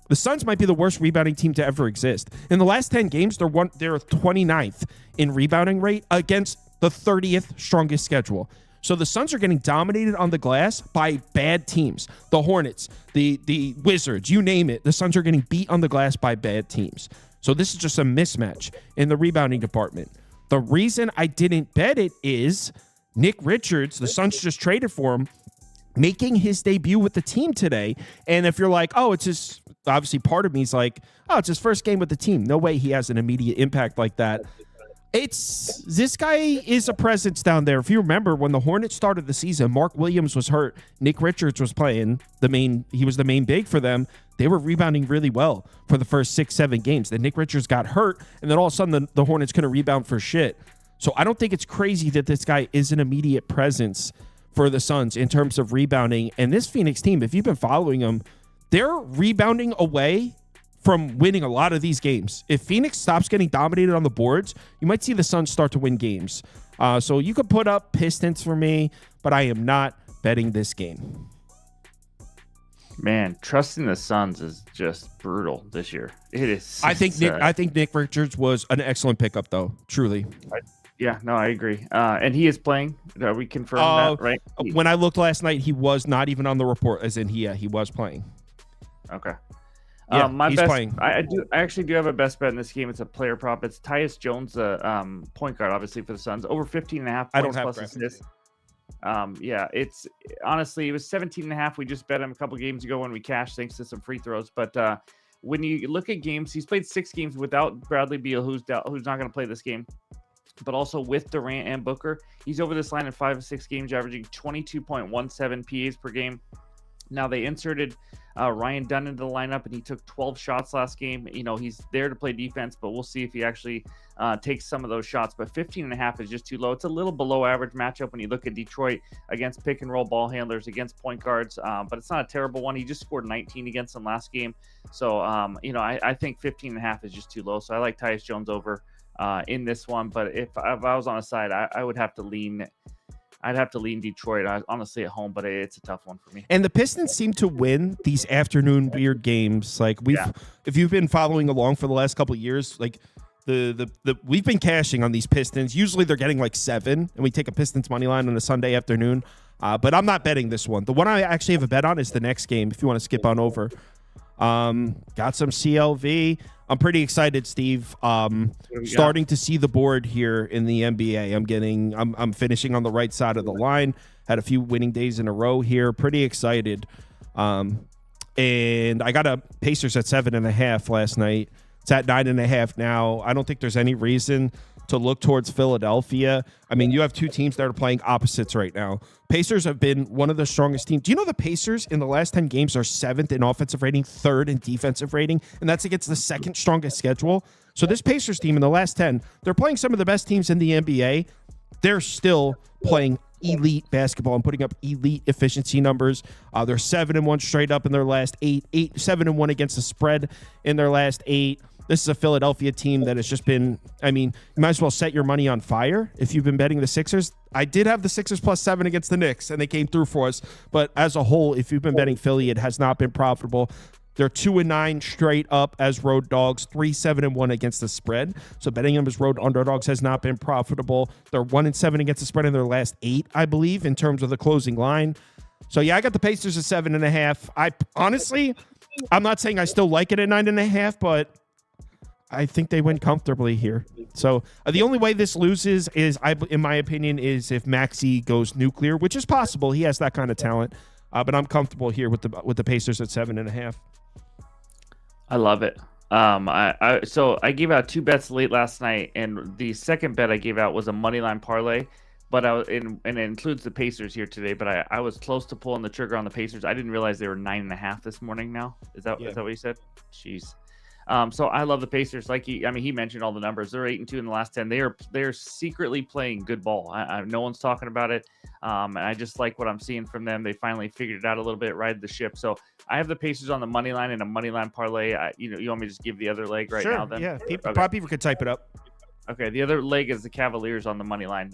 The Suns might be the worst rebounding team to ever exist. In the last 10 games, they're 29th in rebounding rate against the 30th strongest schedule. So the Suns are getting dominated on the glass by bad teams. The Hornets, the Wizards, you name it. The Suns are getting beat on the glass by bad teams. So this is just a mismatch in the rebounding department. The reason I didn't bet it is Nick Richards, the Suns just traded for him, making his debut with the team today. And if you're like, oh, it's just obviously part of me is like, oh, it's his first game with the team. No way he has an immediate impact like that. This guy is a presence down there. If you remember when the Hornets started the season, Mark Williams was hurt. Nick Richards was playing he was the main big for them. They were rebounding really well for the first 6-7 games. Then Nick Richards got hurt, and then all of a sudden the Hornets couldn't rebound for shit. So I don't think it's crazy that this guy is an immediate presence for the Suns in terms of rebounding. And this Phoenix team, if you've been following them, they're rebounding away from winning a lot of these games. If Phoenix stops getting dominated on the boards, you might see the Suns start to win games. So you could put up Pistons for me, but I am not betting this game. Man, trusting the Suns is just brutal this year. It is. I think Nick Richards was an excellent pickup, though. Truly. Yeah, no, I agree. And he is playing. Are we confirming that, right? When I looked last night, he was not even on the report, as in he was playing. Okay. Yeah, my he's best, playing. I actually do have a best bet in this game. It's a player prop. It's Tyus Jones, point guard, obviously for the Suns, over 15.5 points. I don't have plus assists. Yeah, it's honestly, it was 17.5. We just bet him a couple games ago when we cashed thanks to some free throws. But when you look at games, he's played 6 games without Bradley Beal, who's not going to play this game, but also with Durant and Booker. He's over this line in 5 of 6 games, averaging 22.17 PAs per game. Now they inserted Ryan Dunn into the lineup, and he took 12 shots last game. You know, he's there to play defense, but we'll see if he actually takes some of those shots. But 15.5 is just too low. It's a little below average matchup when you look at Detroit against pick and roll ball handlers, against point guards. But it's not a terrible one. He just scored 19 against them last game. So, I think 15.5 is just too low. So I like Tyus Jones over in this one. But if I was on a side, I would have to lean. I'd have to lean Detroit, honestly, at home, but it's a tough one for me. And the Pistons seem to win these afternoon weird games. Like if you've been following along for the last couple of years, like we've been cashing on these Pistons. Usually they're getting like 7, and we take a Pistons money line on a Sunday afternoon. But I'm not betting this one. The one I actually have a bet on is the next game. If you want to skip on over, got some CLV. I'm pretty excited, Steve. Starting to see the board here in the NBA. I'm finishing on the right side of the line. Had a few winning days in a row here. Pretty excited. And I got a Pacers at 7.5 last night. It's at 9.5 now. I don't think there's any reason to look towards Philadelphia. I mean, you have 2 teams that are playing opposites right now. Pacers have been one of the strongest teams. Do you know the Pacers in the last 10 games are 7th in offensive rating, 3rd in defensive rating, and that's against the 2nd strongest schedule? So this Pacers team in the last 10, they're playing some of the best teams in the NBA. They're still playing elite basketball and putting up elite efficiency numbers. They're 7-1 straight up in their last 8, 7-1 against the spread in their last 8. This is a Philadelphia team that has just been, I mean, you might as well set your money on fire if you've been betting the Sixers. I did have the Sixers +7 against the Knicks, and they came through for us. But as a whole, if you've been betting Philly, it has not been profitable. They're 2-9 straight up as road dogs, 3-7-1 against the spread. So betting them as road underdogs has not been profitable. They're 1-7 against the spread in their last 8, I believe, in terms of the closing line. So yeah, I got the Pacers at 7.5. I'm not saying I still like it at 9.5, but I think they win comfortably here. So the only way this loses is, in my opinion, is if Maxey goes nuclear, which is possible. He has that kind of talent. But I'm comfortable here with the Pacers at 7.5. I love it. So I gave out 2 bets late last night, and the second bet I gave out was a money line parlay. But and it includes the Pacers here today. But I was close to pulling the trigger on the Pacers. I didn't realize they were 9.5 this morning. Now is that what you said? Jeez. So I love the Pacers. Like he mentioned all the numbers. They're 8-2 in the last 10. They're secretly playing good ball. No one's talking about it. And I just like what I'm seeing from them. They finally figured it out a little bit, ride the ship. So I have the Pacers on the money line and a money line parlay. You want me to just give the other leg right now? Then yeah, okay. Probably people could type it up. Okay, the other leg is the Cavaliers on the money line.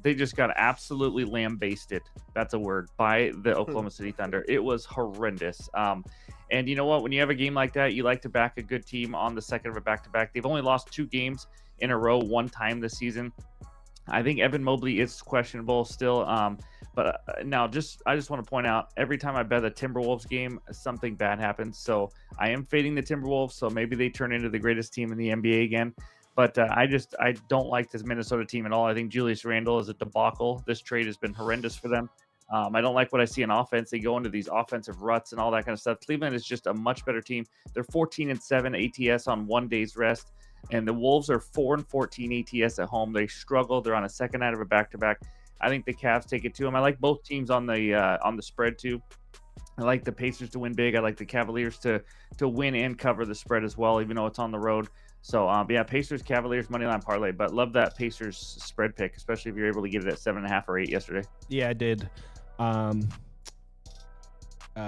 They just got absolutely lambasted. That's a word, by the Oklahoma City Thunder. It was horrendous. And you know what? When you have a game like that, you like to back a good team on the second of a back-to-back. They've only lost 2 games in a row one time this season. I think Evan Mobley is questionable still. But now I just want to point out, every time I bet a Timberwolves game, something bad happens. So I am fading the Timberwolves. So maybe they turn into the greatest team in the NBA again. But I don't like this Minnesota team at all. I think Julius Randle is a debacle. This trade has been horrendous for them. I don't like what I see in offense. They go into these offensive ruts and all that kind of stuff. Cleveland is just a much better team. They're 14-7 ATS on 1 day's rest, and the Wolves are 4-14 ATS at home. They struggle. They're on a second night of a back-to-back. I think the Cavs take it to them. I like both teams on the spread too. I like the Pacers to win big. I like the Cavaliers to win and cover the spread as well, even though it's on the road. So, yeah, Pacers, Cavaliers, moneyline parlay. But love that Pacers spread pick, especially if you're able to get it at 7.5 or 8 yesterday. Yeah, I did.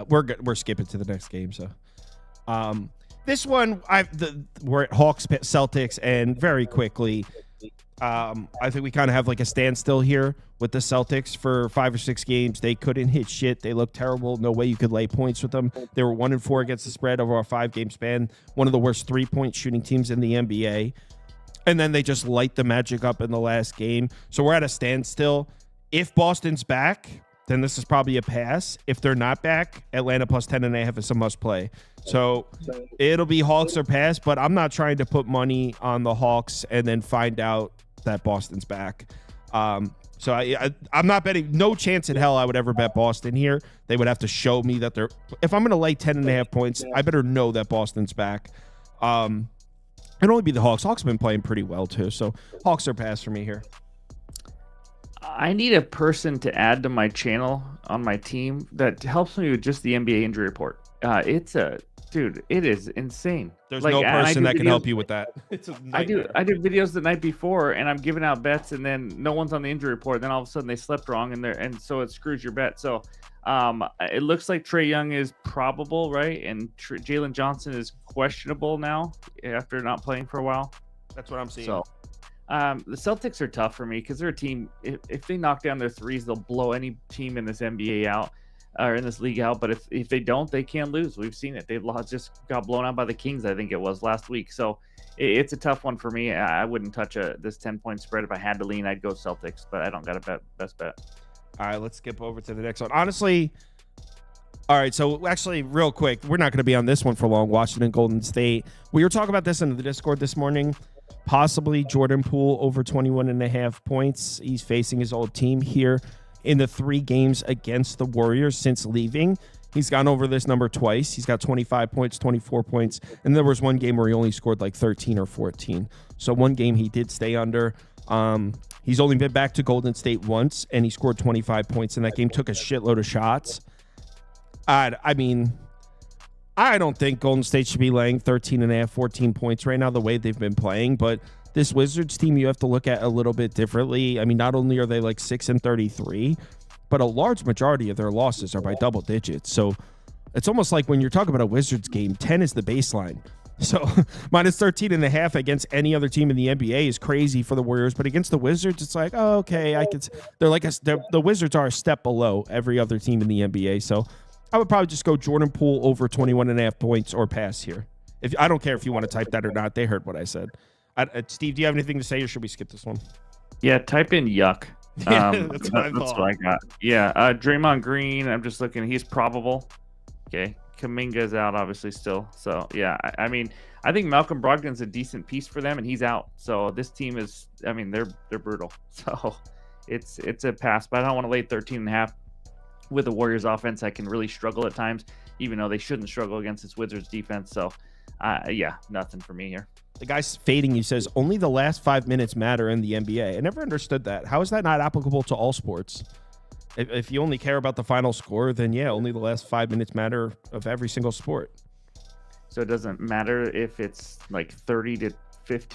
We're good. We're skipping to the next game. So, this one, we're at Hawks, Celtics, and very quickly, I think we kind of have like a standstill here with the Celtics for 5 or 6 games. They couldn't hit shit. They looked terrible. No way you could lay points with them. They were 1-4 against the spread over a 5-game span. One of the worst 3-point shooting teams in the NBA. And then they just light the Magic up in the last game. So we're at a standstill. If Boston's back, then this is probably a pass. If they're not back, Atlanta plus 10.5 is a must play. So it'll be Hawks or pass, but I'm not trying to put money on the Hawks and then find out that Boston's back. So I'm not betting. No chance in hell I would ever bet Boston here. They would have to show me that they're. If I'm going to lay 10.5 points, I better know that Boston's back. It'd only be the Hawks. Hawks have been playing pretty well too. So Hawks are pass for me here. I need a person to add to my channel on my team that helps me with just the NBA injury report. It is insane. There's no person that can help you with that. It's I do videos the night before, and I'm giving out bets, and then no one's on the injury report. Then all of a sudden they slept wrong, and so it screws your bet. So it looks like Trae Young is probable, right? And Jalen Johnson is questionable now after not playing for a while. That's what I'm seeing. So the Celtics are tough for me because they're a team. If they knock down their threes, they'll blow any team in this NBA out. Or in this league out, but if they don't, they can lose. We've seen it. They've just got blown out by the Kings, I think it was last week. So it's a tough one for me. I wouldn't touch this 10-point spread. If I had to lean, I'd go Celtics, but I don't got a best bet. All right, let's skip over to the next one. Honestly, all right, so actually, real quick, we're not going to be on this one for long. Washington, Golden State. We were talking about this in the Discord this morning. Possibly Jordan Poole over 21.5 points. He's facing his old team here. In the 3 games against the Warriors since leaving, he's gone over this number twice. He's got 25 points, 24 points, and there was one game where he only scored like 13 or 14. So one game he did stay under. He's only been back to Golden State once, and he scored 25 points in that game, took a shitload of shots. I mean, I don't think Golden State should be laying 13.5, 14 points right now the way they've been playing, but this Wizards team you have to look at a little bit differently. I mean, not only are they like 6-33, but a large majority of their losses are by double digits. So it's almost like when you're talking about a Wizards game, 10 is the baseline. So minus 13.5 against any other team in the NBA is crazy for the Warriors, but against the Wizards, it's like, oh, okay, the Wizards are a step below every other team in the NBA. So I would probably just go Jordan Poole over 21.5 points or pass here. I don't care if you want to type that or not. They heard what I said. Steve, do you have anything to say, or should we skip this one? Yeah, type in yuck. That's what I got. Yeah, Draymond Green, I'm just looking. He's probable. Okay. Kuminga's out, obviously, still. So, yeah, I mean, I think Malcolm Brogdon's a decent piece for them, and he's out. So, this team is, I mean, they're brutal. So, it's a pass, but I don't want to lay 13.5 with the Warriors offense. I can really struggle at times, even though they shouldn't struggle against this Wizards defense. So, yeah, nothing for me here. The guy's fading you says only the last 5 minutes matter in the NBA. I never understood that. How is that not applicable to all sports? If you only care about the final score, then yeah, only the last 5 minutes matter of every single sport. So it doesn't matter if it's like 30-15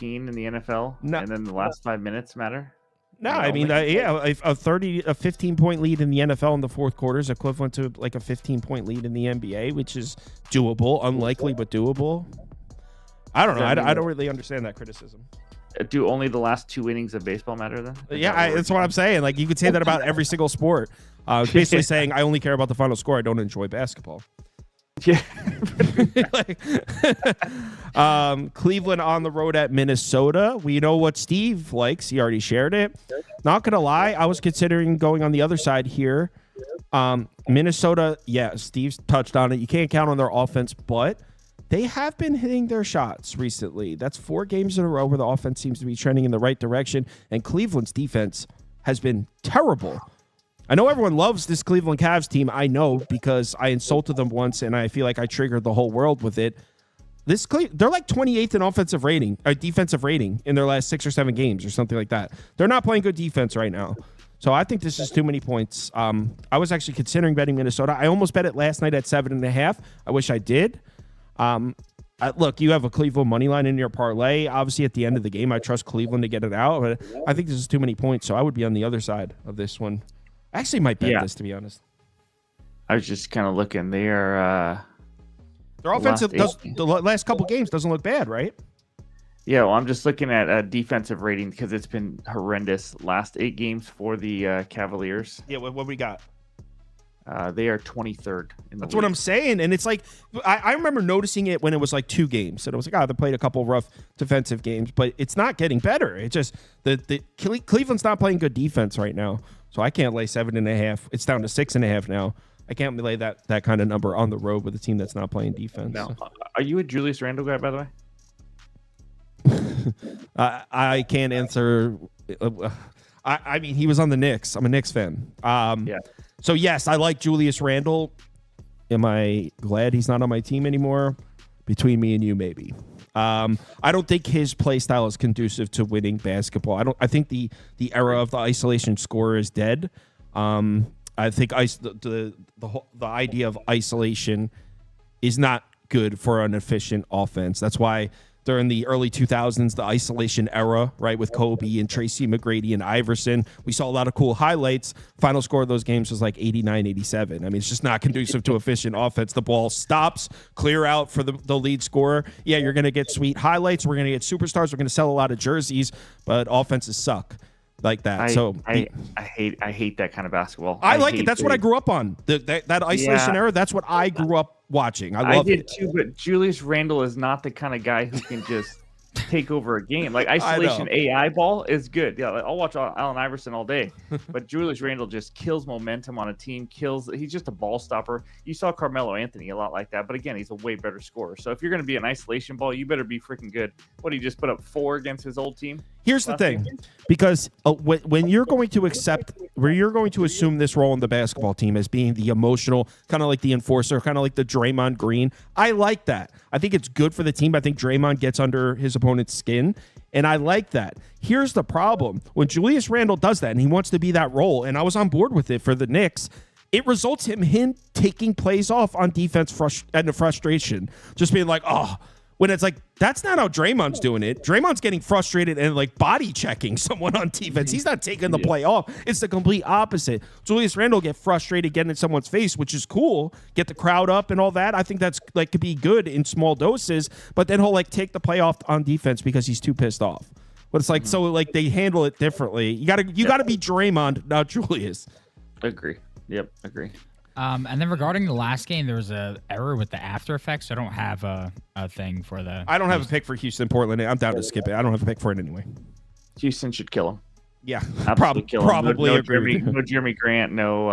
in the NFL, no, and then the last 5 minutes matter? No, I mean, a 15-point lead in the NFL in the fourth quarter is equivalent to like a 15-point lead in the NBA, which is doable, unlikely, but doable. I don't know. I don't really understand that criticism. Do only the last 2 innings of baseball matter then? Yeah, that's what I'm saying. Like, you could say that about every single sport. Basically saying I only care about the final score. I don't enjoy basketball. Yeah. Cleveland on the road at Minnesota. We know what Steve likes. He already shared it. Not going to lie, I was considering going on the other side here. Minnesota, yeah, Steve's touched on it. You can't count on their offense, but they have been hitting their shots recently. That's 4 games in a row where the offense seems to be trending in the right direction, and Cleveland's defense has been terrible. I know everyone loves this Cleveland Cavs team. I know because I insulted them once, and I feel like I triggered the whole world with it. They're like 28th in offensive rating, or defensive rating in their last 6 or 7 games or something like that. They're not playing good defense right now. So I think this is too many points. I was actually considering betting Minnesota. I almost bet it last night at 7.5. I wish I did. Look, you have a Cleveland money line in your parlay. Obviously, at the end of the game, I trust Cleveland to get it out. But I think this is too many points, so I would be on the other side of this one. I actually might bet this, to be honest. I was just kind of looking. Their offensive the last couple games doesn't look bad, right? Yeah, well, I'm just looking at defensive rating because it's been horrendous. Last 8 games for the Cavaliers. Yeah, what we got? They are 23rd in the That's league. what I'm saying. And it's like, I remember noticing it when it was like 2 games. And I was like, they played a couple rough defensive games, but it's not getting better. It's just Cleveland's not playing good defense right now. So I can't lay 7.5. It's down to 6.5 now. I can't lay that kind of number on the road with a team that's not playing defense. No. Are you a Julius Randle guy, by the way? I can't answer. I mean, he was on the Knicks. I'm a Knicks fan. Yeah. So, yes, I like Julius Randle. Am I glad he's not on my team anymore? Between me and you, maybe. I don't think his play style is conducive to winning basketball. I think the era of the isolation scorer is dead. I think the idea of isolation is not good for an efficient offense. That's why during the early 2000s, the isolation era, right, with Kobe and Tracy McGrady and Iverson, we saw a lot of cool highlights. Final score of those games was like 89-87. I mean, it's just not conducive to efficient offense. The ball stops, clear out for the lead scorer. Yeah, you're going to get sweet highlights. We're going to get superstars. We're going to sell a lot of jerseys, but offenses suck like that. I hate that kind of basketball. I like it. That's what I grew up on. That isolation era, that's what I grew up watching. I love it. I did too, but Julius Randle is not the kind of guy who can just take over a game. Like isolation AI ball is good. Yeah, I'll watch Allen Iverson all day. But Julius Randle just kills momentum on a team. He's just a ball stopper. You saw Carmelo Anthony a lot like that, but again, he's a way better scorer. So if you're going to be an isolation ball, you better be freaking good. What, he just put up 4 against his old team? Here's the thing, because when you're going to assume this role in the basketball team as being the emotional, kind of like the enforcer, kind of like the Draymond Green, I like that. I think it's good for the team. I think Draymond gets under his opponent's skin, and I like that. Here's the problem. When Julius Randle does that, and he wants to be that role, and I was on board with it for the Knicks, it results in him taking plays off on defense and the frustration, just being like, when it's like, that's not how Draymond's doing it. Draymond's getting frustrated and like body checking someone on defense. He's not taking the play off. It's the complete opposite. Julius Randle get frustrated getting in someone's face, which is cool. Get the crowd up and all that. I think that's like could be good in small doses, but then he'll like take the play off on defense because he's too pissed off. But it's like, so like they handle it differently. You gotta be Draymond, not Julius. Agree. Yep, agree. And then regarding the last game, there was a error with the After Effects. I don't have a thing for the. I don't have a pick for Houston, Portland. I'm down to skip it. I don't have a pick for it anyway. Houston should kill him. Yeah, Absolutely kill him. Probably agree. No Jeremy Grant. No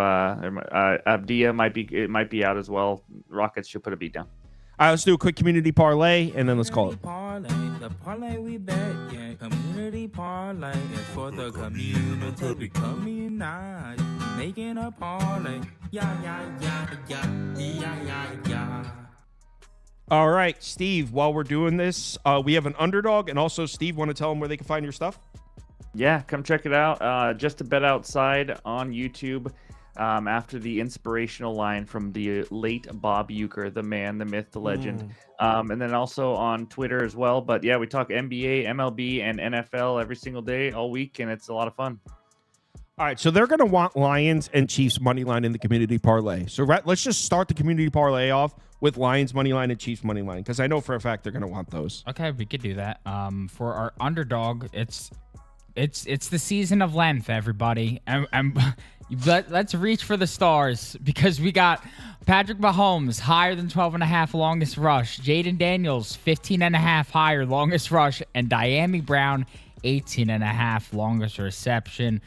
Abdia might be out as well. Rockets should put a beat down. All right, let's do a quick community parlay and then let's call it. The parlay we bet, yeah. Community parlay is for the community. We come unite, making a parlay. Yeah. All right, Steve, while we're doing this, we have an underdog, and also, Steve, want to tell them where they can find your stuff? Yeah, come check it out. Just a Bet Outside on YouTube. After the inspirational line from the late Bob Uecker, the man, the myth, the legend. And then also on Twitter as well. But yeah, we talk NBA, MLB, and NFL every single day, all week, and it's a lot of fun. All right, so they're going to want Lions and Chiefs money line in the community parlay. So let's just start the community parlay off with Lions money line and Chiefs money line, because I know for a fact they're going to want those. Okay, we could do that. For our underdog, it's the season of length, everybody. Let's reach for the stars, because we got Patrick Mahomes higher than 12.5 longest rush, Jaden Daniels 15.5 higher longest rush, and Diami Brown 18.5 longest reception.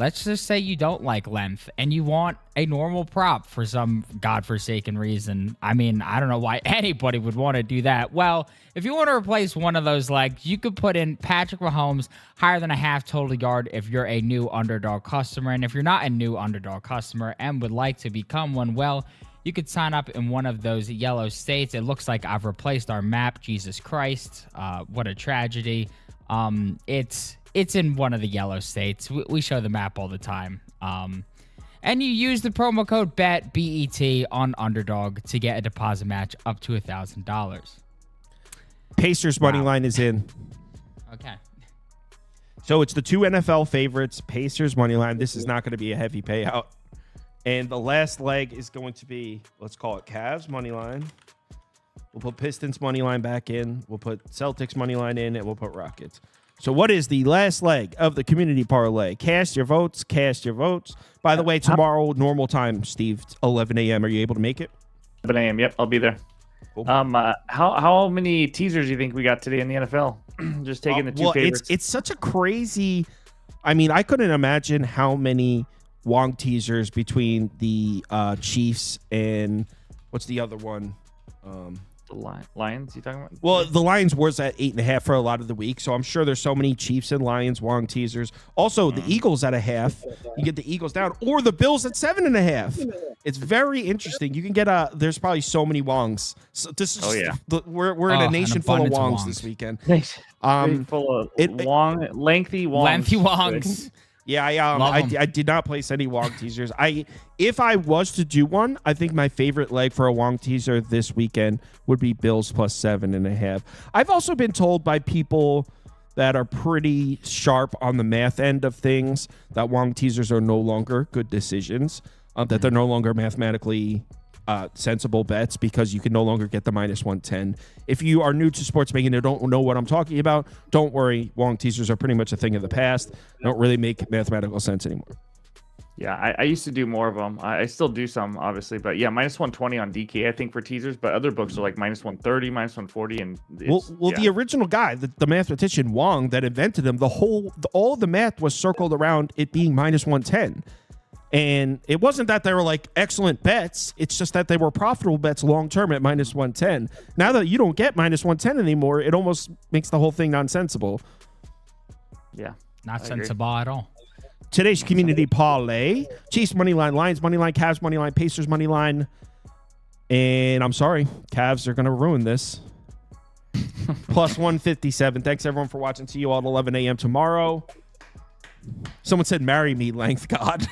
let's just say you don't like length and you want a normal prop for some godforsaken reason. I mean, I don't know why anybody would want to do that. Well, if you want to replace one of those legs, you could put in Patrick Mahomes higher than a half total yard if you're a new Underdog customer. And if you're not a new Underdog customer and would like to become one, well, you could sign up in one of those yellow states. It looks like I've replaced our map. Jesus Christ. What a tragedy. It's in one of the yellow states. We show the map all the time. And you use the promo code BET, B-E-T, on Underdog to get a deposit match up to $1,000. Pacers money line is in. Okay. So it's the two NFL favorites, Pacers money line. This is not going to be a heavy payout. And the last leg is going to be, let's call it Cavs money line. We'll put Pistons money line back in. We'll put Celtics money line in, and we'll put Rockets. So what is the last leg of the community parlay? Cast your votes. Cast your votes. By the way, tomorrow, normal time, Steve, 11 a.m. Are you able to make it? 11 a.m. Yep, I'll be there. Cool. How many teasers do you think we got today in the NFL? Just taking the two favorites. It's such a crazy. I mean, I couldn't imagine how many Wong teasers between the Chiefs and what's the other one? The Lions, you talking about? Well, the Lions was at 8.5 for a lot of the week, so I'm sure there's so many Chiefs and Lions Wong teasers. Also, the Eagles at 0.5. You get the Eagles down, or the Bills at 7.5. It's very interesting. You can get there's probably so many Wongs. So this is we're in a nation full of Wongs this weekend. Full of lengthy Wongs. Lengthy Wongs. Yeah, I did not place any Wong teasers. If I was to do one, I think my favorite leg for a Wong teaser this weekend would be Bills plus 7.5. I've also been told by people that are pretty sharp on the math end of things that Wong teasers are no longer good decisions, that they're no longer mathematically sensible bets because you can no longer get the minus 110. If you are new to sports making and don't know what I'm talking about, don't worry. Wong teasers are pretty much a thing of the past. They don't really make mathematical sense anymore. Yeah, I used to do more of them. I still do some, obviously, but yeah, minus 120 on DK, I think, for teasers. But other books are like minus 130, minus 140, and the original guy, the mathematician Wong that invented them, all the math was circled around it being minus 110. And it wasn't that they were like excellent bets. It's just that they were profitable bets long term at minus 110. Now that you don't get minus 110 anymore, it almost makes the whole thing nonsensical. Yeah. Not sensible at all. Today's community parlay: Chiefs money line, Lions money line, Cavs money line, Pacers money line. And I'm sorry, Cavs are going to ruin this. Plus 157. Thanks everyone for watching. See you all at 11 a.m. tomorrow. Someone said, marry me, length god.